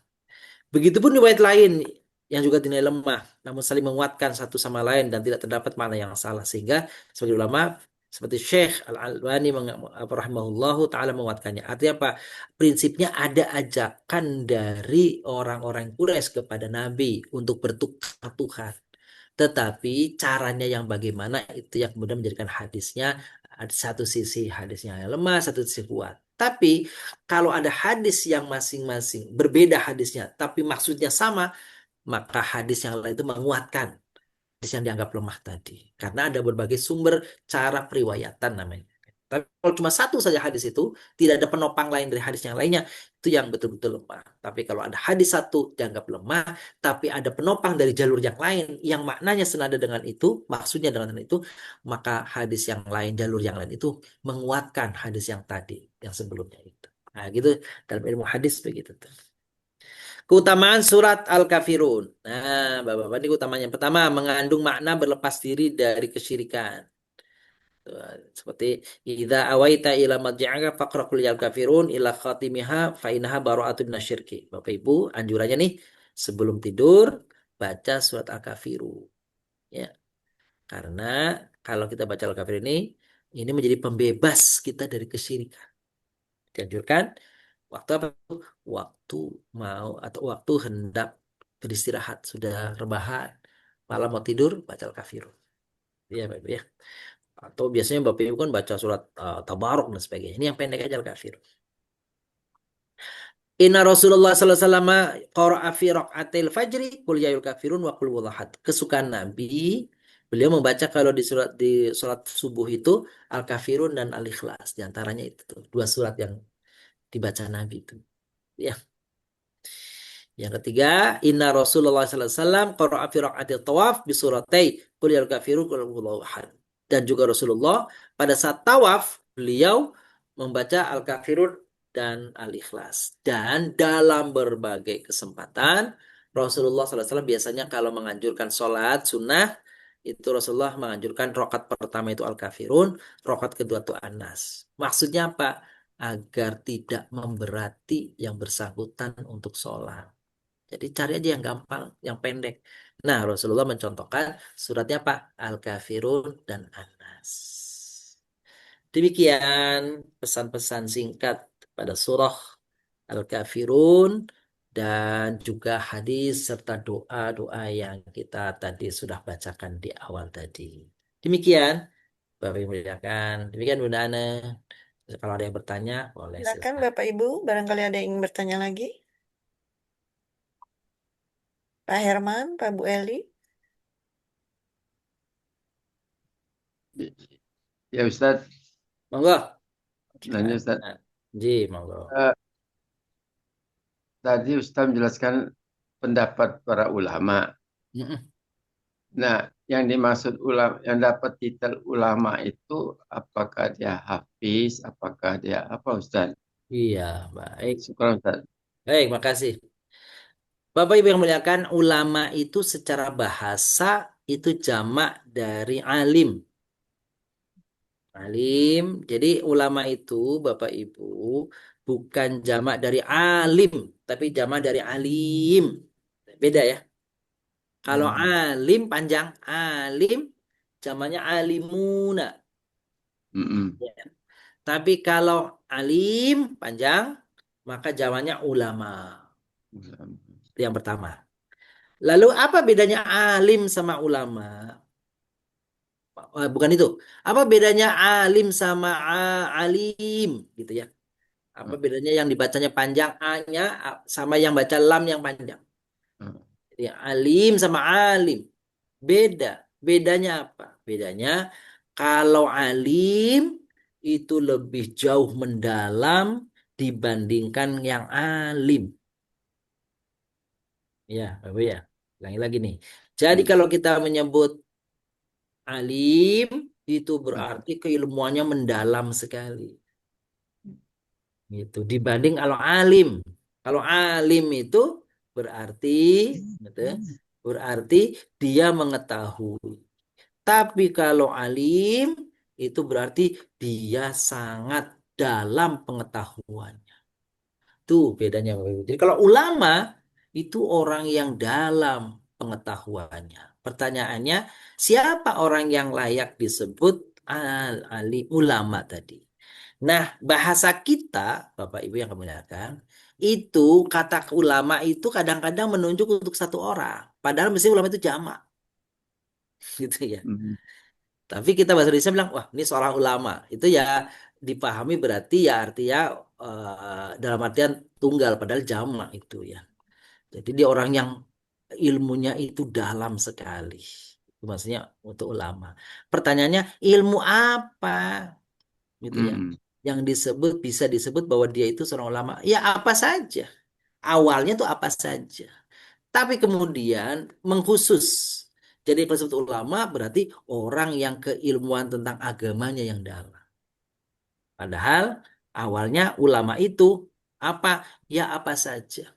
Begitupun riwayat lain yang juga dinilai lemah, namun saling menguatkan satu sama lain dan tidak terdapat makna yang salah. Sehingga sebagai ulama seperti Syekh Al-Albani rahimahullahu taala menguatkannya. Artinya apa? Prinsipnya ada ajakan dari orang-orang Quraisy kepada Nabi untuk bertukar Tuhan. Tetapi caranya yang bagaimana itu yang kemudian menjadikan hadisnya ada satu sisi hadisnya yang lemah, satu sisi kuat. Tapi kalau ada hadis yang masing-masing berbeda hadisnya, tapi maksudnya sama, maka hadis yang lain itu menguatkan hadis yang dianggap lemah tadi. Karena ada berbagai sumber cara periwayatan namanya. Tapi kalau cuma satu saja hadis itu, tidak ada penopang lain dari hadis yang lainnya, itu yang betul-betul lemah. Tapi kalau ada hadis satu dianggap lemah, tapi ada penopang dari jalur yang lain, yang maknanya senada dengan itu, maksudnya dengan itu, maka hadis yang lain, jalur yang lain itu menguatkan hadis yang tadi, yang sebelumnya itu. Nah gitu, dalam ilmu hadis begitu tuh. Keutamaan surat Al-Kafirun. Nah, Bapak-bapak, ini keutamaan yang pertama, mengandung makna berlepas diri dari kesyirikan. Seperti idza awaita ila madji'aka faqra qul ya kafirun ila khatimiha fa innaha bara'atun minasyirki. Bapak Ibu, anjurannya nih sebelum tidur baca surat Al-Kafirun. Ya, karena kalau kita baca Al-Kafirun ini menjadi pembebas kita dari kesyirikan. Dianjurkan waktu apa? Waktu mau atau waktu hendak beristirahat, sudah rebahan, malam mau tidur baca Al-Kafirun. Ya, Bapak Ibu ya. Atau biasanya Bapak Ibu kan baca surat Tabarok dan sebagainya. Ini yang pendek aja Al-Kafirun. Inna Rasulullah sallallahu alaihi wasallam qara'a fi raq'atil fajri qul ya ayyuhal kafirun wa qul huwallahu. Kesukaan Nabi, beliau membaca kalau di surat subuh itu Al-Kafirun dan Al-Ikhlas. Di antaranya itu tuh, dua surat yang dibaca Nabi itu. Ya. Yang ketiga, inna Rasulullah sallallahu alaihi wasallam qara'a fi raq'atil tawaf bi suratai qul ya ayyuhal kafirun qul huwallahu ahad. Dan juga Rasulullah pada saat tawaf beliau membaca Al-Kafirun dan Al-Ikhlas. Dan dalam berbagai kesempatan Rasulullah SAW biasanya kalau menganjurkan sholat sunnah itu Rasulullah menganjurkan rokat pertama itu Al-Kafirun, rokat kedua itu An-Nas. Maksudnya apa? Agar tidak memberati yang bersangkutan untuk sholat. Jadi cari aja yang gampang, yang pendek. Nah, Rasulullah mencontohkan suratnya apa? Al-Kafirun dan An-Nas. Demikian pesan-pesan singkat pada surah Al-Kafirun dan juga hadis serta doa-doa yang kita tadi sudah bacakan di awal tadi. Demikian, Bapak Ibu muliakan. Demikian Bunda Ana. Kalau ada yang bertanya, boleh Silakan silakan. Bapak Ibu, barangkali ada yang ingin bertanya lagi. Pak Herman, Pak Bu Eli. Ya Ustaz, Monggo. nanya Ustaz. Ji, monggo. Eh, Tadi Ustaz menjelaskan pendapat para ulama. Mm-mm. Nah, yang dimaksud ulama, yang dapat titel ulama itu apakah dia hafiz, apakah dia apa Ustaz? Iya, baik. Syukur Ustaz. Baik, makasih. Bapak Ibu yang muliakan, ulama itu secara bahasa itu jamak dari alim. Alim. Jadi ulama itu Bapak Ibu bukan jamak dari alim, tapi jamak dari alim. Beda ya. Kalau alim panjang, alim jamaknya alimuna. Mm-mm. Ya. Tapi kalau alim panjang, maka jamaknya ulama. Itu yang pertama. Lalu apa bedanya alim sama ulama? Bukan itu. Apa bedanya alim sama alim gitu ya? Apa bedanya yang dibacanya panjang A-nya sama yang baca lam yang panjang? Jadi alim sama alim. Beda. Bedanya apa? Bedanya kalau alim itu lebih jauh mendalam dibandingkan yang alim. Ya, Bapak ya. Ulangi lagi nih. Jadi kalau kita menyebut alim itu berarti keilmuannya mendalam sekali. Gitu. Dibanding kalau alim. Kalau alim itu berarti gitu, berarti dia mengetahui. Tapi kalau alim itu berarti dia sangat dalam pengetahuannya. Tuh bedanya Bapak Ibu. Jadi kalau ulama itu orang yang dalam pengetahuannya. Pertanyaannya, siapa orang yang layak disebut alim ulama tadi? Nah, bahasa kita, Bapak Ibu yang kami muliakan, itu kata ulama itu kadang-kadang menunjuk untuk satu orang. Padahal mesti ulama itu jamak. Gitu ya. Tapi kita bahasa Indonesia bilang, wah ini seorang ulama. Itu ya dipahami berarti ya artinya dalam artian tunggal, padahal jamak itu ya. Jadi dia orang yang ilmunya itu dalam sekali. Itu maksudnya untuk ulama. Pertanyaannya, ilmu apa? Gitu ya. Yang disebut bisa disebut bahwa dia itu seorang ulama. Ya apa saja. Awalnya tuh apa saja. Tapi kemudian mengkhusus. Jadi kalau disebut ulama berarti orang yang keilmuan tentang agamanya yang dalam. Padahal awalnya ulama itu apa? Ya apa saja.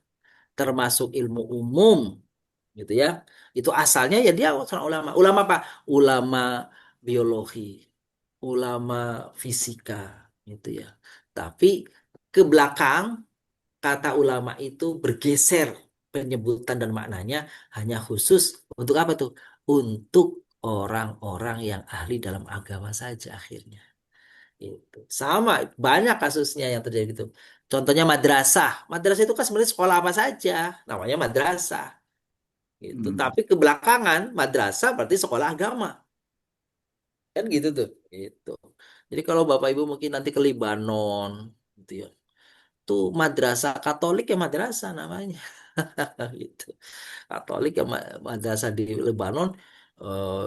Termasuk ilmu umum gitu ya. Itu asalnya ya dia seorang ulama. Ulama apa? Ulama biologi, ulama fisika gitu ya. Tapi ke belakang kata ulama itu bergeser penyebutan dan maknanya hanya khusus untuk apa tuh? Untuk orang-orang yang ahli dalam agama saja akhirnya. Itu sama banyak kasusnya yang terjadi gitu. Contohnya madrasah. Madrasah itu kan sebenarnya sekolah apa saja, namanya madrasah. Gitu. Tapi kebelakangan madrasah berarti sekolah agama. Kan gitu tuh. Gitu. Jadi kalau Bapak Ibu mungkin nanti ke Libanon gitu ya. Tuh madrasah Katolik ya madrasah namanya. Gitu. Katolik ya madrasah di Lebanon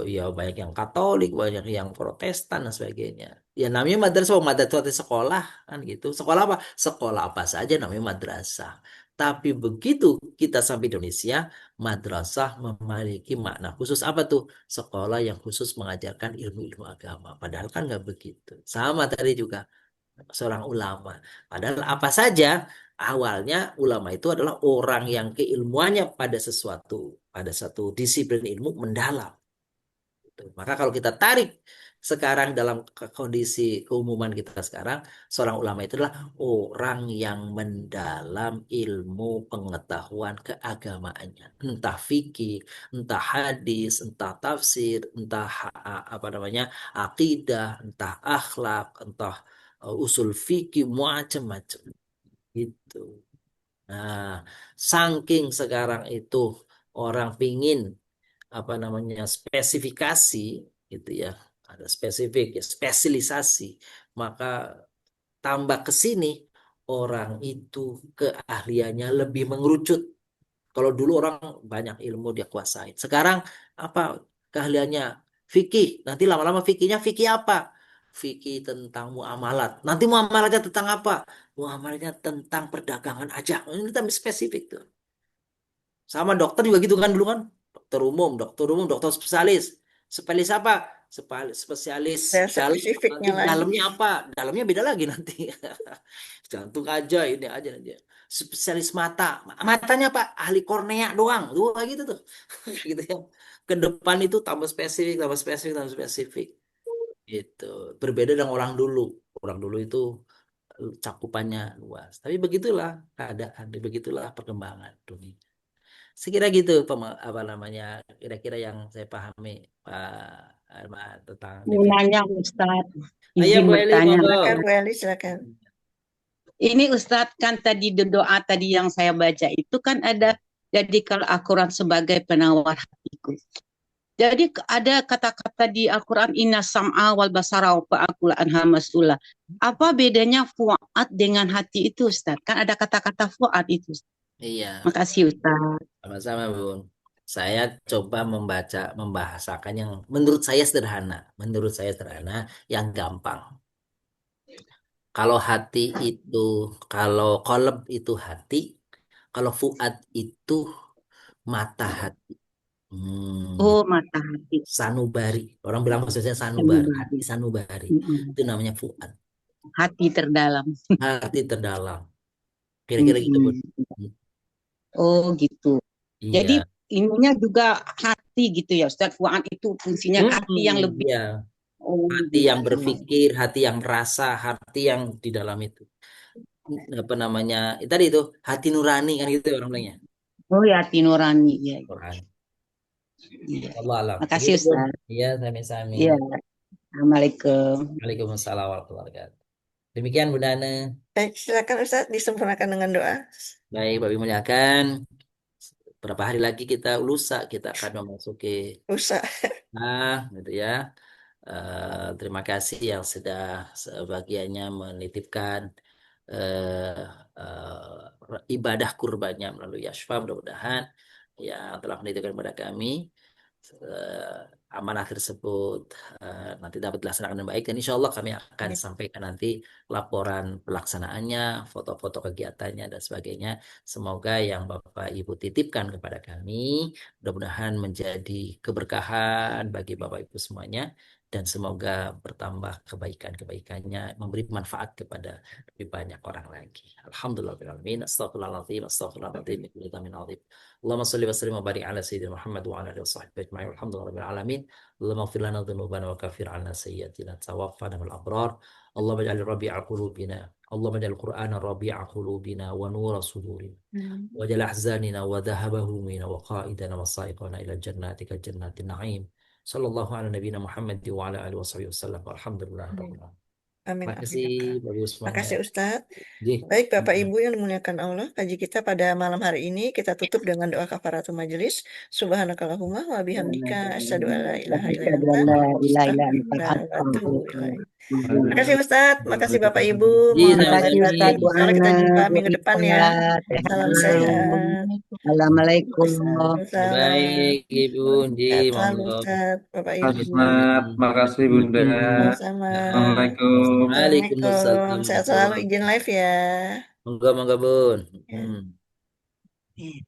ya banyak yang Katolik, banyak yang Protestan dan sebagainya. Ya namanya madrasah, madrasah itu sekolah kan gitu. Sekolah apa? Sekolah apa saja namanya madrasah. Tapi begitu kita sampai di Indonesia, madrasah memiliki makna khusus apa tuh? Sekolah yang khusus mengajarkan ilmu-ilmu agama. Padahal kan nggak begitu. Sama tadi juga seorang ulama. Padahal apa saja awalnya ulama itu adalah orang yang keilmuannya pada satu disiplin ilmu mendalam. Gitu. Maka kalau kita tarik sekarang dalam kondisi keumuman kita sekarang, seorang ulama itu adalah orang yang mendalam ilmu pengetahuan keagamaannya. Entah fikih, entah hadis, entah tafsir, entah apa namanya akidah, entah akhlak, entah usul fikih, macam-macam gitu. Nah, saking sekarang itu orang pingin apa namanya spesifikasi gitu ya, ada spesifik ya spesialisasi, maka tambah ke sini orang itu keahliannya lebih mengerucut. Kalau dulu orang banyak ilmu dia kuasain, sekarang apa keahliannya fikih, nanti lama-lama fikihnya fikih apa, fikih tentang muamalat, nanti muamalatnya tentang apa, muamalatnya tentang perdagangan aja, ini tambah spesifik tuh. Sama dokter juga gitu kan dulu kan. Dokter umum, dokter spesialis. Spesialis apa? Spesialis Dan dalam, nanti spesifiknya lagi. dalamnya apa? Dalamnya beda lagi nanti. Jantung aja, ini aja. Spesialis mata. Matanya apa? Ahli kornea doang. Tuh kayak gitu tuh. Gitu ya. Ke depan itu tambah spesifik, tambah spesifik, tambah spesifik. Gitu. Berbeda dengan orang dulu. Orang dulu itu cakupannya luas. Tapi begitulah keadaan, begitulah perkembangan dunia. Sekira gitu apa namanya kira-kira yang saya pahami Pak Arman tentang Mau definisi. nanya Ustadz, Ayo izin Bu Eli bertanya. monggo. Silakan Bu Eli, silakan. Ini Ustadz kan tadi doa tadi yang saya baca itu kan ada jadi kalau Al-Quran sebagai penawar hatiku. Jadi ada kata-kata di Al-Quran inna sam'a wal basara wa fa'akul anha mas'ula. Apa bedanya fuad dengan hati itu Ustadz? Kan ada kata-kata fuad itu. Iya, Makasih Ustadz. sama-sama Bun. Saya coba membahasakan yang menurut saya sederhana, yang gampang. Kalau hati itu, kalau kolab itu hati, kalau fuad itu mata hati. Oh, Gitu. mata hati. Sanubari. Orang bilang maksudnya sanubari, Sanubari. hati sanubari. Itu namanya fuad. Hati terdalam. Hati terdalam. Kira-kira gitu, Bun. Oh, gitu. Jadi Iya. ininya juga hati gitu ya Ustadz. Fuad itu fungsinya hati yang lebih. Iya. Oh, Hati yang gitu. berpikir, hati yang merasa, hati yang di dalam itu. Apa namanya? Tadi itu hati nurani kan gitu orang bilangnya. Oh ya, hati nurani. Iya, Quran. iya. Allah alam. Makasih Begitu, Bun. Ustadz. Iya, sami-sami. Iya. Assalamualaikum. Waalaikumsalam warahmatullahi wabarakatuh. Demikian, Bu Dana. Baik, silakan Ustaz disempurnakan dengan doa. Baik, Bapak Ibu muliakan. Berapa hari lagi kita lusa, kita akan memasuki Usah. gitu ya. Terima kasih yang sudah sebagiannya menitipkan eh, ibadah kurbannya melalui Yashfa, mudah-mudahan yang telah menitipkan kepada kami amanah tersebut nanti dapat dilaksanakan dengan baik, dan insya Allah kami akan sampaikan nanti laporan pelaksanaannya, foto-foto kegiatannya dan sebagainya. Semoga yang Bapak Ibu titipkan kepada kami mudah-mudahan menjadi keberkahan bagi Bapak Ibu semuanya, dan semoga bertambah kebaikan-kebaikannya, memberi manfaat kepada lebih banyak orang lagi. Alhamdulillahirrahmanirrahim. Astaghfirullahaladzim, astaghfirullahaladzim, min azim. Allahumma salli wa sallim wa barik ala sayyidina Muhammad wa ala alihi wa sahbihi ajma'in. Alhamdulillahirrahmanirrahim. Allahumma ighfir lana dhunubana wa kaffir 'anna sayyi'atina tawaffana ma'al abrar. Allahumma ij'al rabi'a qulubina. Allahumma ij'al Qur'ana rabi'a qulubina wa nura sudurina. Wajal ahzanina wa dhahaba humina wa qaidana wa sa'iqana ila jannatika jannatin na'im. Sallallahu ala nabiyina Muhammad wa ala alihi wasallam. Alhamdulillah rabbil alamin. Amin. Terima Amin. kasih Bapak Terima kasih semuanya. Ustadz. Nggih. Baik Bapak Ibu yang dimuliakan Allah, kaji kita pada malam hari ini kita tutup dengan doa kafaratul majelis. Subhanakallahumma wa bihamdika asyhadu an la ilaha illa Asyhadu anta an la ilaha illa anta astaghfiruka wa atubu ilaik. astaghfiruka. Terima kasih Ustadz, terima kasih Bapak Ibu. Iya, Mohon maaf Terima lahir kasih batin. Ustaz Bu Insya Allah kita Ana, jumpa Bu minggu depan ya. Ica, Salam sehat. sehat. Assalamualaikum. Waalaikumsalam. Baik, Ibu. Nggih, Sehat selalu monggo. Ustadz, Bapak Ibu. Asmat, makasih Bunda. Sama-sama. Assalamualaikum. Assalamualaikum. Waalaikumsalam. Sehat selalu, izin live ya. Monggo, monggo, Bun. Ya. Hmm.